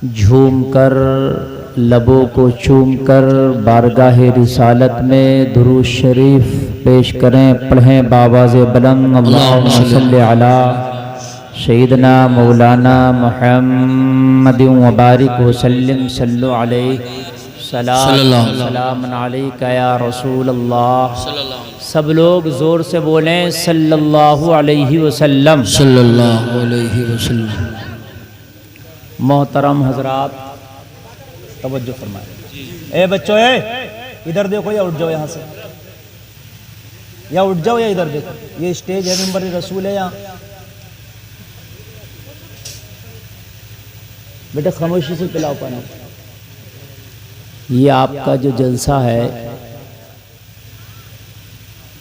झूम कर लबों को चूम कर बारगाह रिसालत में दुरूद शरीफ पेश करें, पढ़ें बावाज़े बुलंद अल्लाहुम्मा सल्ली अला सय्यिदना मौलाना मुहम्मद व बारिक वसल्लिम सल्लु अलैहि सलाम अलैका या रसूल अल्लाह। सब लोग ज़ोर से बोलें सल्लल्लाहु अलैहि वसल्लम। सल्लल्लाहु अलैहि वसल्लम। मोहतरम हजरात, तवज्जो फरमाएं। ए बच्चों, इधर देखो या उठ जाओ यहाँ से, या उठ जाओ या इधर देखो। ये स्टेज है, मिंबर रसूल है यहाँ। बेटा खामोशी से पिलाओ पानी। ये आपका जो जलसा है,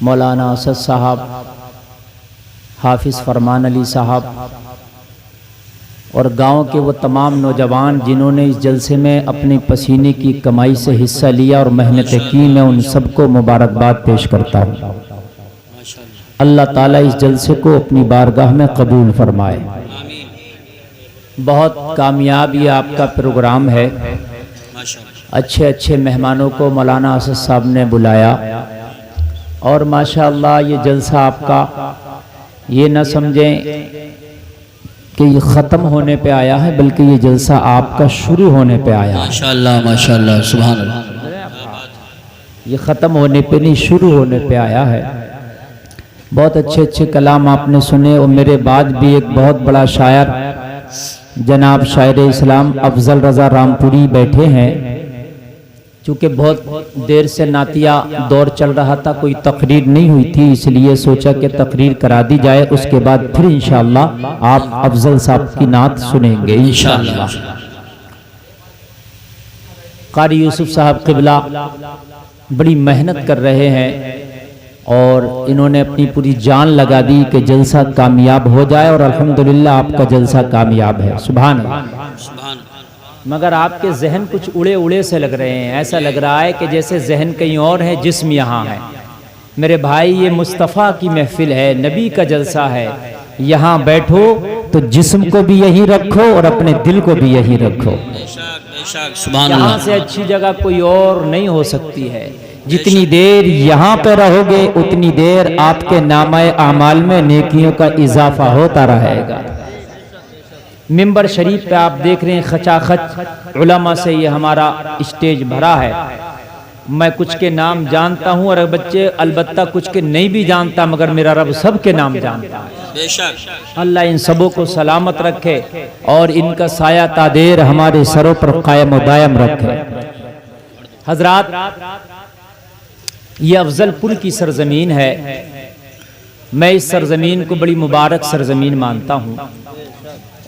मौलाना असद साहब, हाफिज़ फरमान अली साहब और गांव के वो तमाम नौजवान जिन्होंने इस जलसे में अपने पसीने की कमाई से हिस्सा लिया और मेहनतें की, मैं उन सबको मुबारकबाद पेश करता हूँ। अल्लाह ताला इस जलसे को अपनी बारगाह में कबूल फरमाए। बहुत कामयाब ये आपका प्रोग्राम है। अच्छे अच्छे मेहमानों को मौलाना असद साहब ने बुलाया और माशाअल्लाह ये जलसा आपका, ये न समझें कि ये ख़त्म होने पे आया है, बल्कि ये जलसा आपका शुरू होने पे आया है। माशाअल्लाह माशाअल्लाह सुभान अल्लाह। ये ख़त्म होने पे नहीं, शुरू होने पे आया है। बहुत अच्छे अच्छे कलाम आपने सुने और मेरे बाद भी एक बहुत बड़ा शायर जनाब शायर इस्लाम अफजल रज़ा रामपुरी बैठे हैं। चूँकि बहुत देर से नातिया दौर चल रहा था, कोई तकरीर नहीं हुई थी, इसलिए सोचा कि तकरीर करा दी जाए, उसके बाद फिर इंशाअल्लाह आप अफजल साहब की नात सुनेंगे इंशाअल्लाह। कारी यूसुफ साहब क़िबला बड़ी मेहनत कर रहे हैं और इन्होंने अपनी पूरी जान लगा दी कि जलसा कामयाब हो जाए और अल्हम्दुलिल्लाह आपका जलसा कामयाब है। सुभान अल्लाह। मगर आपके जहन कुछ उड़े उड़े से लग रहे हैं। ऐसा लग रहा है कि जैसे जहन कहीं और है, जिस्म यहाँ है। मेरे भाई, ये मुस्तफ़ा की महफिल है, नबी का जलसा है। यहाँ बैठो तो जिस्म को भी यही रखो और अपने दिल को भी यही रखो। यहाँ से अच्छी जगह कोई और नहीं हो सकती है। जितनी देर यहाँ पे रहोगे उतनी देर आपके नामाए आमाल में नेकियों का इजाफा होता रहेगा। मिंबर शरीफ पे आप देख रहे हैं खचाखच उलमा से ये हमारा स्टेज भरा है। मैं कुछ के नाम जानता हूँ और बच्चे अलबत्ता कुछ के नहीं भी जानता, मगर मेरा रब सब के नाम जानता है। बेशक अल्लाह इन सबों को सलामत रखे और इनका साया तादेर हमारे सरों पर कायम व दायम रखे। हजरात, ये अफजलपुर की सरजमीन है। मैं इस सरजमीन को बड़ी मुबारक सरजमीन मानता हूँ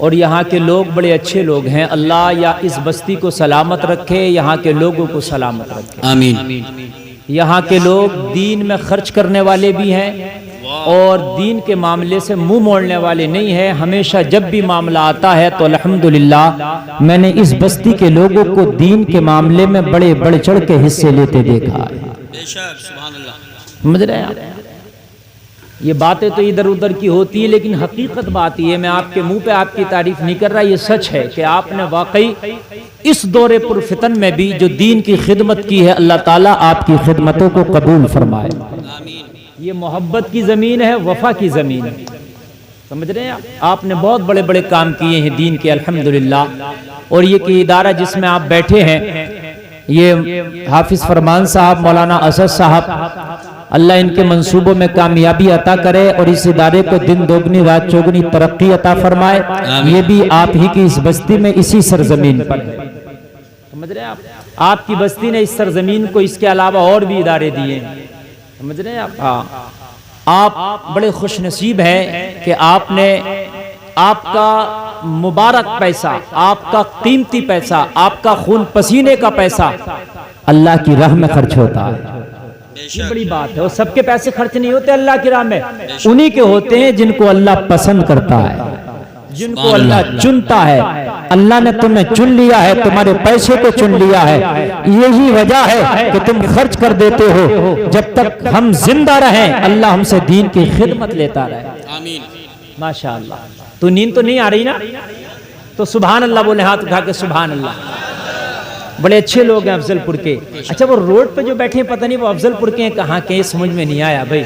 और यहाँ के लोग बड़े अच्छे लोग हैं। अल्लाह या इस बस्ती को सलामत रखे, यहाँ के लोगों को सलामत रखे, आमीन। यहाँ के लोग दीन में खर्च करने वाले भी हैं और दीन के मामले से मुंह मोड़ने वाले नहीं हैं। हमेशा जब भी मामला आता है तो अल्हम्दुलिल्लाह मैंने इस बस्ती के लोगों को दीन के मामले में बड़े बढ़ चढ़ के हिस्से लेते देखा है। समझ रहे हैं आप? ये बातें तो इधर उधर की होती है, लेकिन हकीकत बात ये, मैं आपके मुंह पे आपकी तारीफ नहीं कर रहा, ये सच है कि आपने वाकई इस दौरे पुरफितन में भी जो दीन की खिदमत की है, अल्लाह ताला आपकी खिदमतों को कबूल फरमाए। ये मोहब्बत की ज़मीन है, वफा की ज़मीन है। समझ रहे हैं आप? आपने बहुत बड़े बड़े काम किए हैं दीन के, अल्हम्दुलिल्लाह। और ये कि इदारा जिसमें आप बैठे हैं, ये हाफिज़ फरमान साहब, मौलाना असद साहब, अल्लाह इनके मंसूबों में कामयाबी अता करे और इस इदारे को दिन दोगुनी रात चौगुनी तरक्की अता फरमाए। ये भी आप ही की इस बस्ती में, इसी सरजमीन पर है। समझ रहे हैं आप? आपकी बस्ती ने इस सरजमीन को इसके अलावा और भी इदारे दिए हैं। समझ रहे हैं आप? हाँ, आप बड़े खुश नसीब हैं कि आपने आपका मुबारक पैसा, आपका कीमती पैसा, आपका खून पसीने का पैसा अल्लाह की राह में खर्च होता है। ये बड़ी बात है। और सबके पैसे खर्च नहीं होते अल्लाह की राह में, उन्हीं के होते हैं जिनको अल्लाह पसंद करता है, जिनको अल्लाह चुनता है। अल्लाह ने तुम्हें चुन लिया है, तुम्हारे पैसे को चुन लिया है। यही वजह है कि तुम खर्च कर देते हो। जब तक हम जिंदा रहें अल्लाह हमसे दीन की खिदमत लेता रहे। आमीन। माशाअल्लाह। तो नींद तो नहीं आ रही ना? तो सुभान अल्लाह बोले, हाथ उठा के सुभान अल्लाह। बड़े अच्छे लोग हैं अफजलपुर के। अच्छा, वो रोड पे जो बैठे हैं पता नहीं वो अफजलपुर के हैं कहाँ के, समझ में नहीं आया भाई।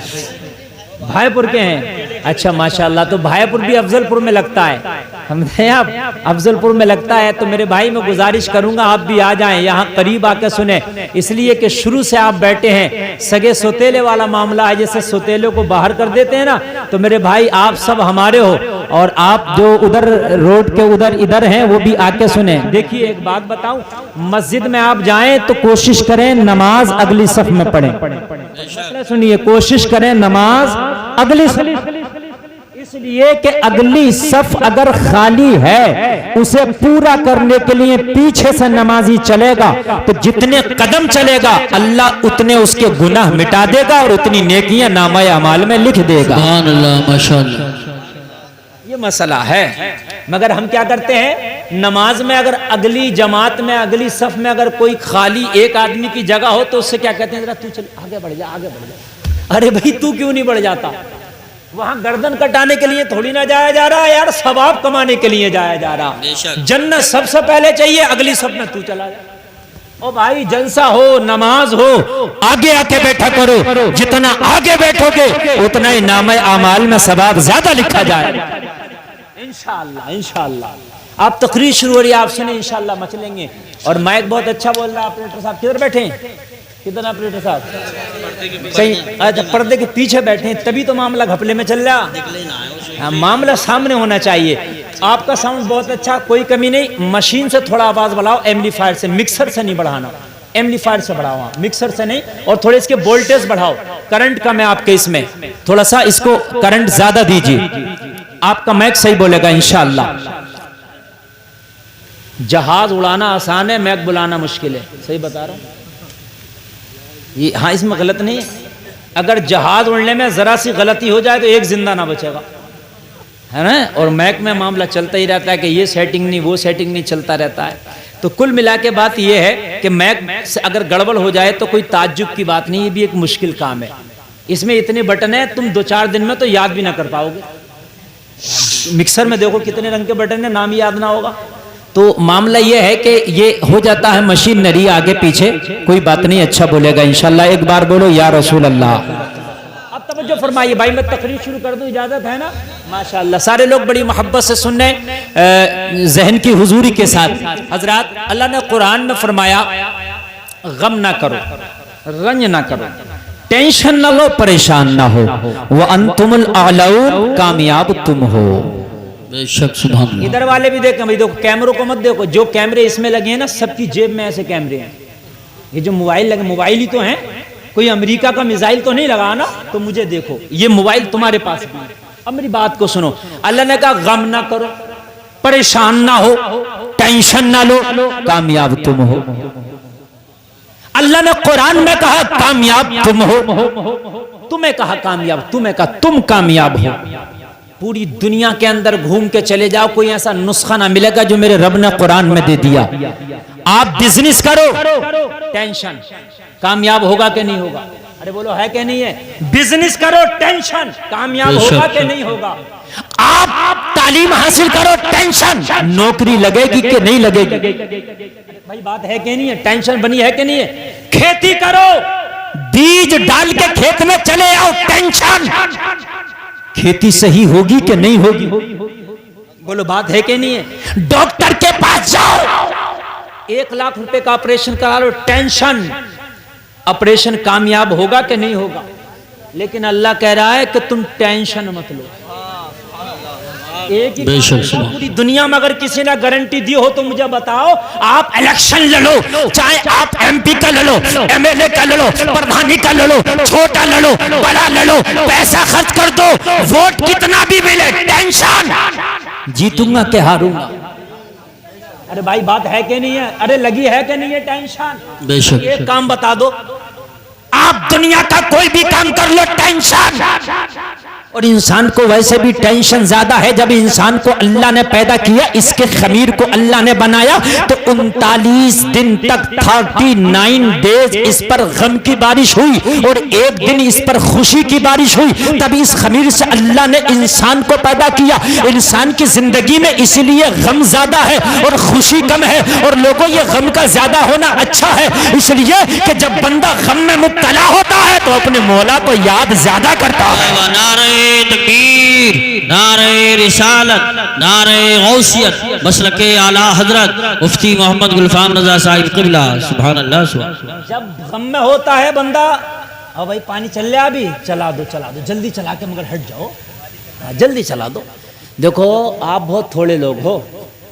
भाईपुर के हैं, अच्छा माशाल्लाह। तो भाईपुर भी अफजलपुर में लगता है, हम आप अफजलपुर में लगता है। तो मेरे भाई मैं गुजारिश करूंगा आप भी आ जाएं यहाँ करीब आके सुने, इसलिए कि शुरू से आप बैठे हैं। सगे सोतेले वाला मामला है, जैसे सोतेले को बाहर कर देते हैं ना, तो मेरे भाई आप सब हमारे हो, और आप जो उधर रोड के उधर इधर हैं वो भी आके सुने। देखिए एक बात बताऊं, मस्जिद में आप जाएं तो कोशिश करें नमाज अगली सफ में पढ़ें। सुनिए, कोशिश करें नमाज अगली सफ, इसलिए कि अगली सफ अगर खाली है उसे पूरा करने के लिए पीछे से नमाजी चलेगा, तो जितने कदम चलेगा अल्लाह उतने उसके गुनाह मिटा देगा और उतनी नेकियां नामा अमाल में लिख देगा। सुभान अल्लाह, माशाअल्लाह। ये मसला है। मगर हम क्या करते हैं, नमाज में अगर अगली जमात में अगली सफ में अगर कोई खाली एक आदमी की जगह हो तो उससे क्या कहते हैं, जरा तू चल आगे बढ़ जा, आगे बढ़ जा। अरे भाई तू क्यों नहीं बढ़ जाता? वहां गर्दन कटाने के लिए थोड़ी ना जाया जा रहा यार, सवाब कमाने के लिए जाया जा रहा। जन्नत सबसे पहले चाहिए, अगली सब में तू चला जा। ओ भाई जलसा हो, नमाज हो, आगे आके बैठा करो, जितना आगे बैठोगे उतना ही नामे आमाल में सवाब ज्यादा लिखा जाएगा इंशाअल्लाह। इंशाअल्लाह आप तकरीर शुरू हो रही है, आप सुने इंशाअल्लाह मचलेंगे। और माइक बहुत अच्छा बोल रहा है ऑपरेटर साहब। किधर बैठे हैं, किधर ऑपरेटर साहब? सही, अच्छा पर्दे के पीछे बैठे हैं, तभी तो मामला घपले में चल रहा। मामला सामने होना चाहिए। आपका साउंड बहुत अच्छा, कोई कमी नहीं। मशीन से थोड़ा आवाज बढ़ाओ, एम्पलीफायर से, मिक्सर से नहीं बढ़ाना, एम्पलीफायर से बढ़ाओ, मिक्सर से नहीं। और थोड़े इसके वोल्टेज बढ़ाओ, करंट कम है आपके इसमें, थोड़ा सा इसको करंट ज्यादा दीजिए, आपका माइक सही बोलेगा इंशाअल्लाह। जहाज उड़ाना आसान है, मैक बुलाना मुश्किल है, सही बता रहा हूं ये। हाँ इसमें गलत नहीं है। अगर जहाज उड़ने में जरा सी गलती हो जाए तो एक जिंदा ना बचेगा, है ना। और मैक में मामला चलता ही रहता है कि ये सेटिंग नहीं वो सेटिंग नहीं, चलता रहता है। तो कुल मिला के बात ये है कि मैक से अगर गड़बड़ हो जाए तो कोई ताज्जुब की बात नहीं, ये भी एक मुश्किल काम है। इसमें इतने बटन है, तुम 2-4 दिन में तो याद भी ना कर पाओगे। मिक्सर में देखो कितने रंग के बटन है, नाम ही याद ना होगा। तो मामला ये है कि ये हो जाता है मशीनरी आगे पीछे, कोई बात नहीं, अच्छा बोलेगा इंशाल्लाह। एक बार बोलो या रसूल अल्लाह। अब तवज्जो फरमाइए भाई, मैं तकरीर शुरू कर दूं, इजाजत है ना? माशाअल्लाह सारे लोग बड़ी मोहब्बत से सुन रहे हैं, जहन की हुजूरी के साथ। हजरात, अल्लाह ने कुरान में फरमाया गम ना करो, रंज ना करो, टेंशन ना लो, परेशान ना हो, व अंतुमुल आलऊन, कामयाब तुम हो। बेशक सुभान अल्लाह। इधर वाले भी देखें भाई, देखो कैमरों को मत देखो, जो कैमरे इसमें लगे हैं ना सबकी जेब में ऐसे कैमरे हैं। ये जो मोबाइल लगे, मोबाइल ही तो हैं, कोई अमेरिका का मिसाइल तो नहीं लगा ना। तो मुझे देखो, ये मोबाइल तुम्हारे पास भी है। अब मेरी बात को सुनो, अल्लाह ने कहा गम ना करो, परेशान ना हो, टेंशन ना लो, कामयाब तुम हो। अल्लाह ने कुरान में कहा कामयाब तुम हो, तुम्हें कहा कामयाब, तुम्हें कहा तुम कामयाब हो। पूरी दुनिया के अंदर घूम के चले जाओ, कोई ऐसा नुस्खा ना मिलेगा जो मेरे रब ने कुरान में दे दिया। आप बिजनेस करो, टेंशन, कामयाब होगा कि नहीं होगा? अरे बोलो है कि नहीं है? बिजनेस करो, टेंशन, कामयाब होगा कि नहीं होगा? आप तालीम हासिल करो, टेंशन, नौकरी लगेगी कि नहीं लगेगी? भाई बात है कि नहीं है? टेंशन बनी है कि नहीं है? खेती करो, बीज डाल के खेत में चले आओ, टेंशन, खेती सही होगी कि नहीं होगी? बोलो बात है कि नहीं है? डॉक्टर के पास जाओ, 1 लाख रुपए का ऑपरेशन करा लो, टेंशन, ऑपरेशन कामयाब होगा कि नहीं होगा? लेकिन अल्लाह कह रहा है कि तुम टेंशन मत लो। एक ही पूरी दुनिया में अगर किसी ने गारंटी दी हो तो मुझे बताओ। आप इलेक्शन ले लो, चाहे आप एमपी का ले लो, एमएलए का ले लो, प्रधानी का ले लो, छोटा ले लो, बड़ा ले लो, पैसा खर्च कर दो, वोट कितना भी मिले, टेंशन, जीतूंगा कि हारूंगा? अरे भाई बात है कि नहीं है? अरे लगी है कि नहीं है टेंशन? एक काम बता दो, आप दुनिया का कोई भी काम कर लो, टेंशन। और इंसान को वैसे भी टेंशन ज्यादा है। जब इंसान को अल्लाह ने पैदा किया, इसके खमीर को अल्लाह ने बनाया, तो 39 दिन तक 39 डेज इस पर गम की बारिश हुई और एक दिन इस पर खुशी की बारिश हुई। तभी इस खमीर से अल्लाह ने इंसान को पैदा किया। इंसान की जिंदगी में इसीलिए गम ज्यादा है और खुशी कम है, और लोगों ये गम का ज्यादा होना अच्छा है, इसलिए कि जब बंदा गम में मुब्तला होता है तो अपने मौला को याद ज्यादा करता है। नारे तकबीर, नारे रिसालत, नारे गौसियत, मसलके आला हजरत मुफ्ती मोहम्मद गुलफाम रजा साहिब क़िबला। सुभान अल्लाह, सुभान अल्लाह। जब गम में होता है बंदा, अब भाई पानी चल रहा, अभी चला दो जल्दी चला के, मगर हट जाओ, जल्दी चला दो। देखो आप बहुत थोड़े लोग हो,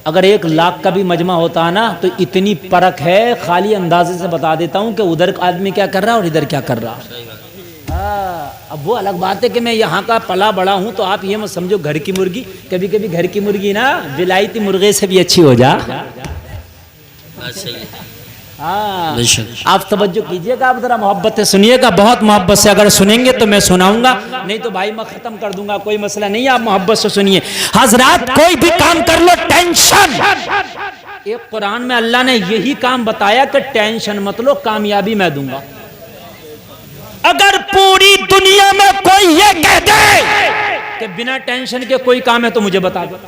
अगर 1 लाख का भी मजमा होता है ना तो इतनी परख है, खाली अंदाजे से बता देता हूँ कि उधर का आदमी क्या कर रहा है और इधर क्या कर रहा है। अब वो अलग बात है कि मैं यहाँ का पला बड़ा हूँ, तो आप ये मत समझो घर की मुर्गी, कभी कभी घर की मुर्गी ना विलायती मुर्गे से भी अच्छी हो जा। हाँ, आप तवज्जो कीजिएगा, आप जरा मोहब्बत से सुनिएगा, बहुत मोहब्बत से। अगर सुनेंगे तो मैं सुनाऊंगा, नहीं तो भाई मैं खत्म कर दूंगा, कोई मसला नहीं, आप मोहब्बत से सुनिए। हजरात, कोई भी काम कर लो, टेंशन, एक कुरान में अल्लाह ने यही काम बताया कि टेंशन मत लो, कामयाबी मैं दूंगा। अगर पूरी दुनिया में कोई ये कह दे कि बिना टेंशन के कोई काम है तो मुझे बता दो,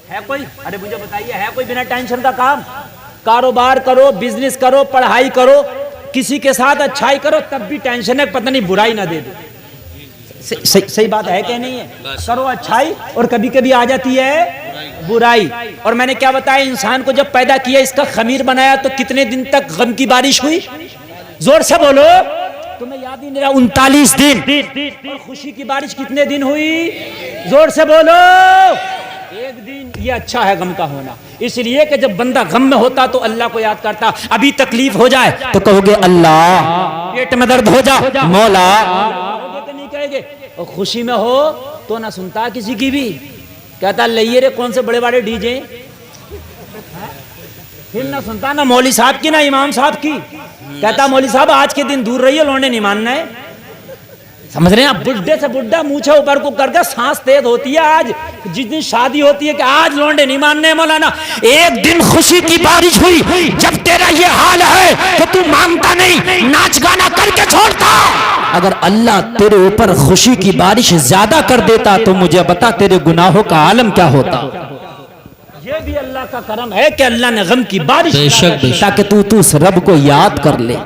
है कोई? अरे मुझे बताइए, है कोई बिना टेंशन का काम? कारोबार करो, बिजनेस करो, पढ़ाई करो, किसी के साथ अच्छाई करो, तब भी टेंशन है, पता नहीं बुराई ना दे दो। सही बात है कि नहीं है? करो अच्छाई और कभी कभी आ जाती है बुराई। और मैंने क्या बताया, इंसान को जब पैदा किया, इसका खमीर बनाया, तो कितने दिन तक गम की बारिश हुई? जोर से बोलो, तुम्हें याद ही नहीं रहा? 39 दिन। और खुशी की बारिश कितने दिन हुई? जोर से बोलो, 1 दिन। ये अच्छा है गम का होना, इसलिए कि जब बंदा गम में होता तो अल्लाह को याद करता। अभी तकलीफ हो जाए तो कहोगे अल्लाह, पेट में दर्द हो जाए मौला, कहोगे कि नहीं कहेंगे? और खुशी में हो तो ना सुनता किसी की भी, कहता लइये रे कौन से बड़े बड़े डीजे, फिर ना सुनता ना मौली साहब की ना इमाम साहब की, कहता मौली साहब आज के दिन दूर रहिए, लौंडे नहीं मानना है। समझ रहे हैं आप? बुढ़े से बुढ़ा मूछे ऊपर को करके सांस तेज होती है। आज जिस दिन शादी होती है कि आज लौंडे नहीं मानने हैं मौलाना। एक दिन खुशी की बारिश हुई, जब तेरा ये हाल है तो तू मानता नहीं, नाच गाना करके छोड़ता। अगर अल्लाह तेरे ऊपर खुशी की बारिश ज्यादा कर देता तो मुझे बता तेरे गुनाहों का आलम क्या होता। ये भी अल्लाह का करम है कि अल्लाह ने गम की बारिश, ताकि तू उस रब को याद कर ले।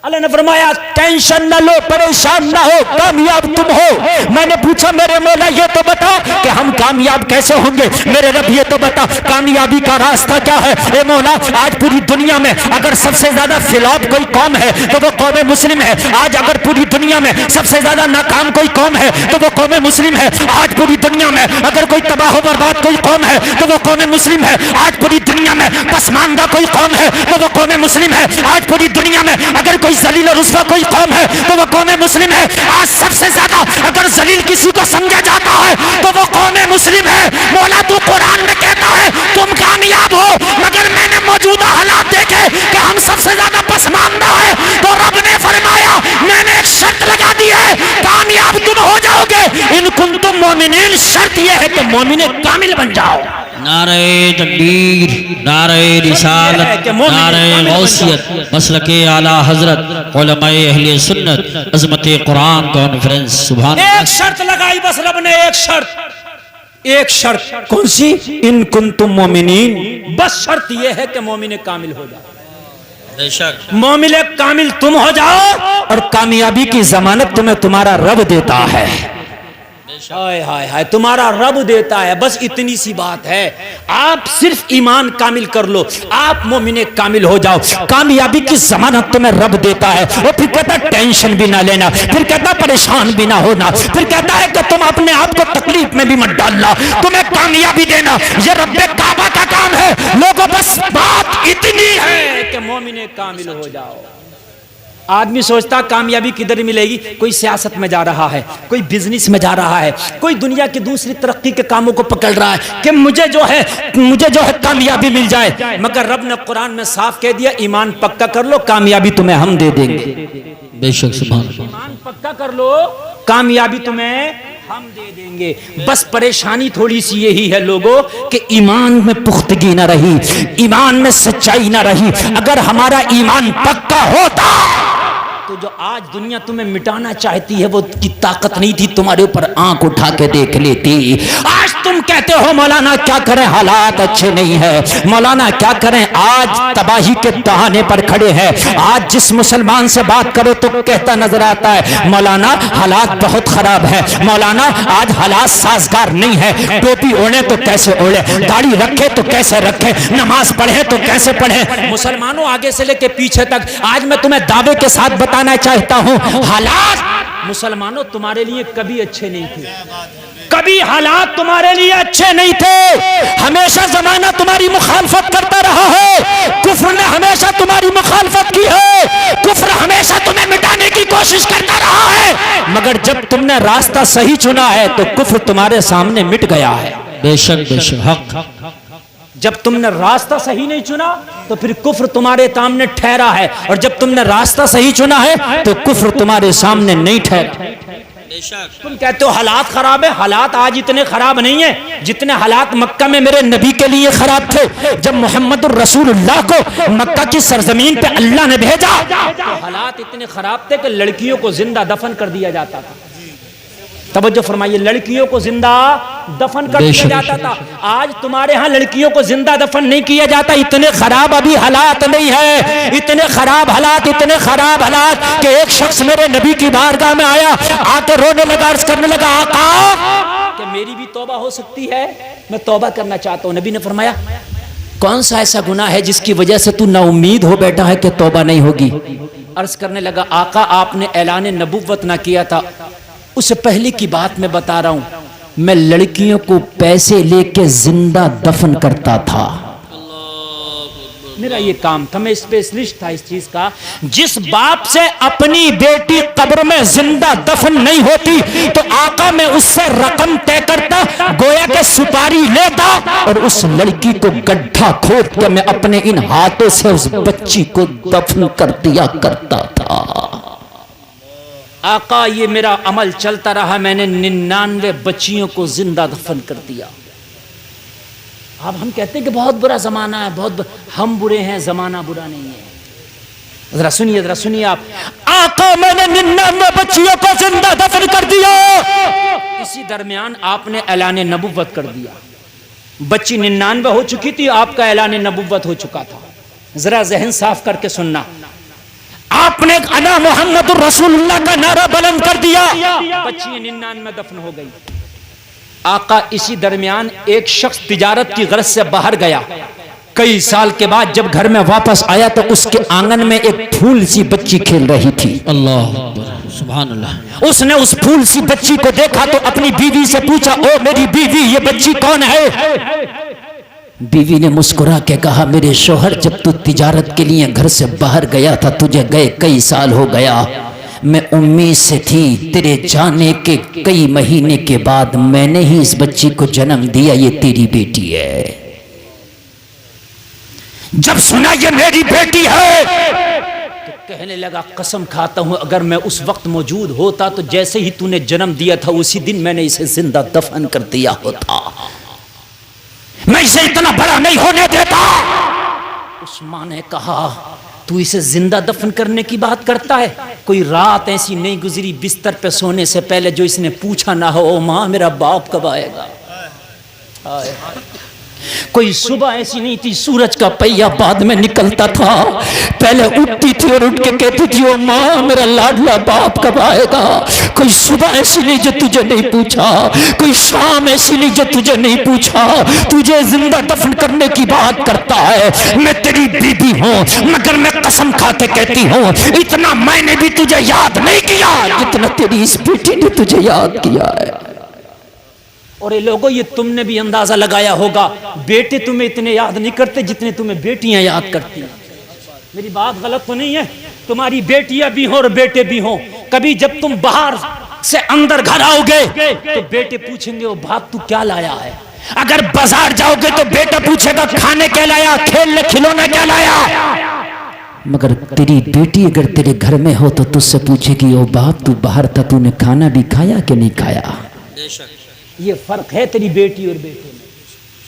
अल्लाह ने फरमाया टेंशन न लो, परेशान ना हो, कामयाब तुम हो। मैंने पूछा मेरे मौला ये तो बता कि हम कामयाब कैसे होंगे। मेरे रब ये तो बता कामयाबी का रास्ता क्या है। ए मौला, आज पूरी दुनिया में अगर सबसे ज्यादा फ्लॉप कोई कौम है तो वो कौम मुस्लिम है। आज अगर पूरी दुनिया में सबसे ज्यादा नाकाम कोई कौम है तो वो कौम मुस्लिम है। आज पूरी दुनिया में अगर कोई तबाह बर्बाद कोई कौम है तो वो कौम मुस्लिम है। आज पूरी दुनिया में पसमानदा कोई कौम है तो वो कौम मुस्लिम है। आज पूरी दुनिया में अगर कोई जलील और रुस्वा कोई कौम है तो वो कौम मुस्लिम है। आज सबसे ज्यादा अगर जलील किसी को समझा जाता है तो वो कौम मुस्लिम है। मौला तू कुरान में कहता है तुम कामयाब हो, मगर मैंने मौजूदा हालात देखे कि हम सबसे ज्यादा पसमानदा है, तो रब ने फरमाया मैंने एक शर्त लगा दी है, कामयाब तुम हो जाओगे इन कुंतुम मोमिनीन। शर्त यह है कि मोमिन कामिल बन जाओ। नारे तकबीर, नारे रिसालत, नारे गौसियत, मसलके आला हजरत, उलमाए अहले सुन्नत, अज़मते कुरान कॉन्फ्रेंस। सुभान। एक शर्त लगाई बस रब ने, एक शर्त, एक शर्त। कौन सी? इन कुंतुम मोमिनीन। बस शर्त यह है कि मोमिन कामिल हो जाओ। मोमिन कामिल तुम हो जाओ और कामयाबी की जमानत तुम्हें तुम्हारा रब देता है। हाय हाय हाय, तुम्हारा रब देता है। बस इतनी सी बात है, आप सिर्फ ईमान कामिल कर लो, आप मोमिन कामिल हो जाओ, कामयाबी की जमानत तुम्हें रब देता है। और फिर कहता है टेंशन भी ना लेना, फिर कहता परेशान भी ना होना, फिर कहता है कि तुम अपने आप को तकलीफ में भी मत डालना, तुम्हें कामयाबी देना ये रब्बे काबा का काम है। लोगों बस बात इतनी है कि मोमिन कामिल हो जाओ। आदमी सोचता कामयाबी किधर मिलेगी, कोई सियासत में जा रहा है, कोई बिजनेस में जा रहा है, कोई दुनिया की दूसरी तरक्की के कामों को पकड़ रहा है कि मुझे जो है कामयाबी मिल जाए। मगर रब ने कुरान में साफ कह दिया ईमान पक्का कर लो, कामयाबी तुम्हें हम दे देंगे। बेशक सुभान। ईमान पक्का कर लो, कामयाबी तुम्हें हम दे देंगे। बस परेशानी थोड़ी सी यही है लोगों कि ईमान में पुख्तगी ना रही, ईमान में सच्चाई ना रही। अगर हमारा ईमान पक्का होता तो जो आज दुनिया तुम्हें मिटाना चाहती है वो की ताकत नहीं थी, तुम्हारे ऊपर आंख उठा के देख लेती। आज तुम कहते हो मौलाना क्या करें, हालात अच्छे नहीं है, मौलाना क्या करें, आज तबाही के दहाने पर खड़े हैं। आज जिस मुसलमान से बात करो तो कहता नजर आता है मौलाना हालात बहुत खराब है, मौलाना आज हालात साजगार नहीं है। टोपी ओढ़े तो कैसे ओढ़े, दाढ़ी रखे तो कैसे रखे, नमाज पढ़े तो कैसे पढ़े। मुसलमानों आगे से लेके पीछे तक आज मैं तुम्हें दावे के साथ बताना चाहता हूं, हालात मुसलमानों तुम्हारे लिए कभी अच्छे नहीं थे, कभी हालात तुम्हारे लिए अच्छे नहीं थे। हमेशा जमाना तुम्हारी मुखालफत करता रहा है, कुफ्र ने हमेशा तुम्हारी मुखालफत की है, कुफ्र हमेशा तुम्हें मिटाने की कोशिश करता रहा है। मगर जब तुमने रास्ता सही चुना है तो कुफ्र तुम्हारे सामने मिट गया है। बेशक बेशक हक। जब तुमने रास्ता सही नहीं चुना तो फिर कुफ्र तुम्हारे सामने ठहरा है, और जब तुमने रास्ता सही चुना है तो कुफ्र तुम्हारे सामने नहीं ठहरा। तुम कहते हो हालात खराब है, हालात आज इतने खराब नहीं है जितने हालात मक्का में मेरे नबी के लिए खराब थे। जब मोहम्मद रसूलुल्लाह को मक्का की सरजमीन पे अल्लाह ने भेजा तो हालात इतने खराब थे कि लड़कियों को जिंदा दफन कर दिया जाता था। तवज्जो फरमाइए, लड़कियों को जिंदा दफन कर दिया जाता था। आज तुम्हारे यहाँ लड़कियों को जिंदा दफन नहीं किया जाता। इतने खराब अभी हालात नहीं है, इतने खराब हालात, इतने खराब हालात कि एक शख्स मेरे नबी की बारगाह में आया, आके रोने लगा, अर्ज करने लगा, आका कि मेरी भी तौबा हो सकती है, मैं तौबा करना चाहता हूँ। नबी ने फरमाया कौन सा ऐसा गुनाह है जिसकी वजह से तू ना उम्मीद हो बैठा है कि तौबा नहीं होगी। अर्ज करने लगा, आका आपने ऐलान नबुव्वत ना किया था, उससे पहले की बात मैं बता रहा हूं, मैं लड़कियों को पैसे लेके जिंदा दफन करता था, मेरा ये काम था, मैं स्पेशलिस्ट था इस चीज का। जिस बाप से अपनी बेटी कब्र में जिंदा दफन नहीं होती तो आका मैं उससे रकम तय करता, गोया के सुपारी लेता और उस लड़की को गड्ढा खोद के मैं अपने इन हाथों से उस बच्ची को दफन कर दिया करता था। आका ये मेरा अमल चलता रहा, मैंने 99 बच्चियों को जिंदा दफन कर दिया। अब हम कहते हैं कि बहुत बुरा जमाना है, हम बुरे हैं, जमाना बुरा नहीं है। जरा सुनिए आप, आका मैंने 99 बच्चियों को जिंदा दफन कर दिया। इसी दरमियान आपने ऐलान नबुव्वत कर दिया। बच्ची 99 हो चुकी थी, आपका ऐलान नबुव्वत हो चुका था। जरा जहन साफ करके सुनना, आपने अना मोहम्मद रसूलुल्लाह का नारा बुलंद कर दिया, बच्ची 99 दफन हो गई। आका इसी दरमियान एक शख्स तिजारत की गरज से बाहर गया, कई साल के बाद जब घर में वापस आया तो उसके आंगन में एक फूल सी बच्ची खेल रही थी। अल्लाह सुभान अल्लाह। उसने उस फूल सी बच्ची को देखा तो अपनी बीवी से पूछा, ओ मेरी बीवी ये बच्ची कौन है? बीवी ने मुस्कुरा के कहा, मेरे शोहर जब तू तिजारत के लिए घर से बाहर गया था, तुझे गए कई साल हो गया, मैं उम्मीद से थी तेरे जाने के कई महीने के बाद मैंने ही इस बच्ची को जन्म दिया, ये तेरी बेटी है। जब सुना ये मेरी बेटी है तो कहने लगा, कसम खाता हूं अगर मैं उस वक्त मौजूद होता तो जैसे ही तूने जन्म दिया था उसी दिन मैंने इसे जिंदा दफन कर दिया होता, मैं इसे इतना बड़ा नहीं होने देता। उस मां ने कहा, तू इसे जिंदा दफन करने की बात करता है? कोई रात ऐसी नहीं गुजरी बिस्तर पे सोने से पहले जो इसने पूछा ना हो, ओ मां मेरा बाप कब आएगा? कोई सुबह ऐसी नहीं थी सूरज का पहिया बाद में निकलता था, पहले उठती थी और उठ के कहती थी, ओ मां मेरा लाडला बाप कब आएगा? कोई सुबह ऐसी नहीं जो तुझे नहीं पूछा, कोई शाम ऐसी नहीं जो तुझे नहीं पूछा, तुझे जिंदा दफन करने की बात करता है। मैं तेरी बीबी हूं मगर मैं कसम खा के कहती हूं इतना मैंने भी तुझे याद नहीं किया जितना तेरी इस बेटी ने तुझे याद किया है। और ये लोगों, ये तुमने भी अंदाजा लगाया होगा, बेटे तुम्हें इतने याद नहीं करते जितने तुम्हें बेटियां याद करती हैं। मेरी बात गलत तो नहीं है? तुम्हारी बेटियां भी हो और बेटे भी हो, कभी जब तुम बाहर से अंदर घर आओगे तो बेटे पूछेंगे, ओ बाप तू क्या लाया है? अगर बाजार जाओगे तो बेटा पूछेगा खाने क्या लाया, खेलने खिलौना क्या लाया? मगर तेरी बेटी अगर तेरे घर में हो तो तुझसे पूछेगी, ओ बाप तू बाहर था, तूने खाना भी खाया कि नहीं खाया। ये फर्क है तेरी बेटी और बेटे में।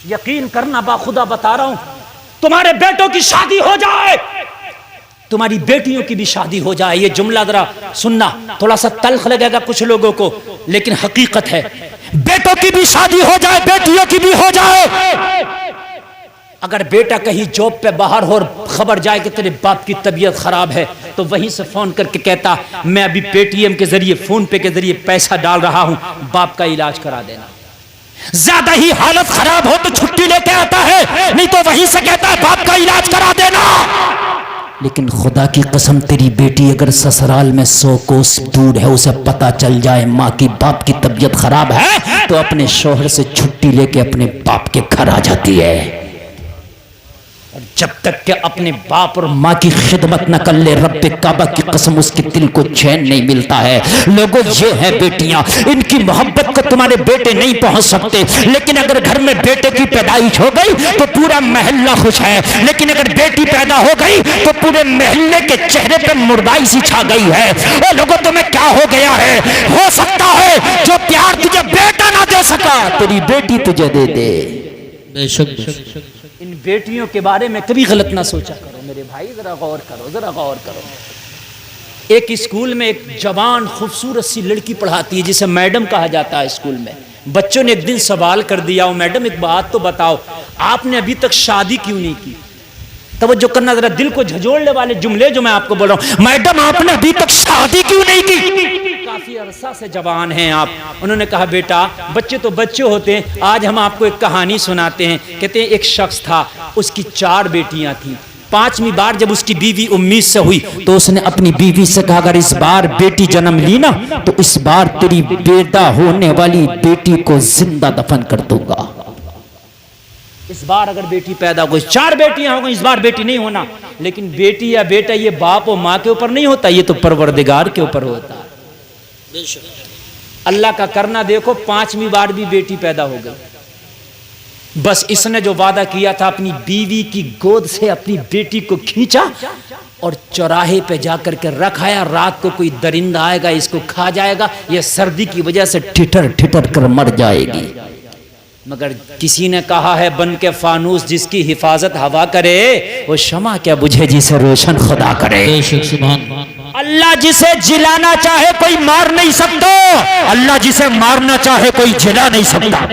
यकीन करना, बाखुदा बता रहा हूं, तुम्हारे बेटों की शादी हो जाए, तुम्हारी बेटियों की भी शादी हो जाए, ये जुमला जरा सुनना, थोड़ा सा तल्ख लगेगा कुछ लोगों को, लेकिन हकीकत है। बेटों की भी शादी हो जाए, बेटियों की भी हो जाए। अगर बेटा कहीं जॉब पे बाहर हो और खबर जाए कि तेरे बाप की तबीयत खराब है, तो वहीं से फोन करके कहता, मैं अभी पेटीएम के जरिए, फोन पे के जरिए पैसा डाल रहा हूं, बाप का इलाज करा देना। ज्यादा ही हालत खराब हो तो छुट्टी लेके आता है, नहीं तो वहीं से कहता है बाप का इलाज करा देना। लेकिन खुदा की कसम, तेरी बेटी अगर ससुराल में 100 कोस दूर है, उसे पता चल जाए माँ की बाप की तबीयत खराब है, तो अपने शौहर से छुट्टी लेके अपने बाप के घर आ जाती है। और जब तक के अपने बाप और माँ की खिदमत न कर ले, रब्बे काबा की कसम, उसके दिल को चैन नहीं मिलता है। लोगों, ये है बेटियां, इनकी मोहब्बत को तुम्हारे बेटे नहीं पहुंच सकते, लेकिन अगर घर में बेटे की पैदाइश हो गई तो पूरा मोहल्ला खुश है, लेकिन अगर बेटी पैदा हो गई तो पूरे मोहल्ले के चेहरे पे मुर्दाई सी छा गई है। ओ लोगों, तुम्हें क्या हो गया है? हो सकता है जो प्यार तुझे बेटा ना दे सका, तेरी बेटी तुझे दे दे। बेशक इन बेटियों के बारे में कभी गलत ना सोचा करो मेरे भाई, जरा गौर करो, जरा गौर करो। एक स्कूल में एक जवान खूबसूरत सी लड़की पढ़ाती है, जिसे मैडम कहा जाता है स्कूल में। बच्चों ने एक दिन सवाल कर दिया, ओ मैडम एक बात तो बताओ, आपने अभी तक शादी क्यों नहीं की? तवज्जो करना, जरा दिल को झंझोड़ने वाले जुमले जो मैं आपको बोल रहा हूं, मैडम आपने अभी तक शादी क्यों नहीं की? काफी अरसा से जवान हैं आप। उन्होंने कहा, बेटा बच्चे तो बच्चे होते हैं, आज हम आपको एक कहानी सुनाते हैं। कहते हैं एक शख्स था, उसकी 4 बेटियां थी। 5वीं बार जब उसकी बीवी उम्मीद से हुई तो उसने अपनी बीवी से कहा, अगर इस बार बेटी जन्म ली ना तो इस बार तेरी बेटा होने वाली बेटी को जिंदा दफन कर दूंगा। इस बार अगर बेटी पैदा हो गई, 4 बेटियां हो गई, इस बार बेटी नहीं होना। लेकिन बेटी या बेटा ये बाप और माँ के ऊपर नहीं होता, ये तो परवरदिगार के ऊपर होता है। अल्लाह का करना देखो, 5वीं बार भी बेटी पैदा हो गई। बस इसने जो वादा किया था, अपनी बीवी की गोद से अपनी बेटी को खींचा और चौराहे पे जाकर के रखाया। रात को कोई दरिंदा आएगा, इसको खा जाएगा, ये सर्दी की वजह से ठिठर ठिठर कर मर जाएगी। मगर किसी ने कहा है, बन के फानूस जिसकी हिफाजत हवा करे, वो शमा क्या बुझे जिसे रोशन खुदा करे। अल्लाह जिसे जिलाना चाहे कोई मार नहीं सकता, अल्लाह जिसे मारना चाहे कोई जिला नहीं सकता।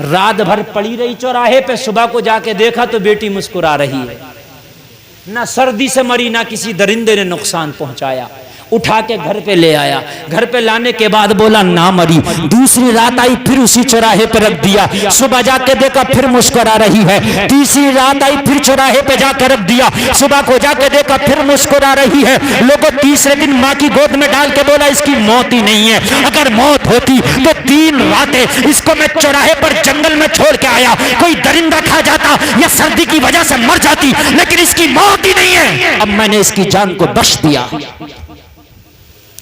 रात भर पड़ी रही चौराहे पे, सुबह को जाके देखा तो बेटी मुस्कुरा रही है। ना सर्दी से मरी, ना किसी दरिंदे ने नुकसान पहुंचाया। उठा के घर पे ले आया, घर पे लाने के बाद बोला ना मरी। दूसरी रात आई, फिर उसी चौराहे पे रख दिया। सुबह जाके देखा फिर मुस्कुरा रही है। तीसरी रात आई, फिर चौराहे पे जाकर रख दिया। सुबह को जाके देखा फिर मुस्कुरा रही है। लोगों, तीसरे दिन माँ की गोद में डाल के बोला, इसकी मौत ही नहीं है। अगर मौत होती तो 3 रातें इसको मैं चौराहे पर जंगल में छोड़ के आया, कोई दरिंदा खा जाता या सर्दी की वजह से मर जाती, लेकिन इसकी मौत ही नहीं है। अब मैंने इसकी जान को बख्श दिया।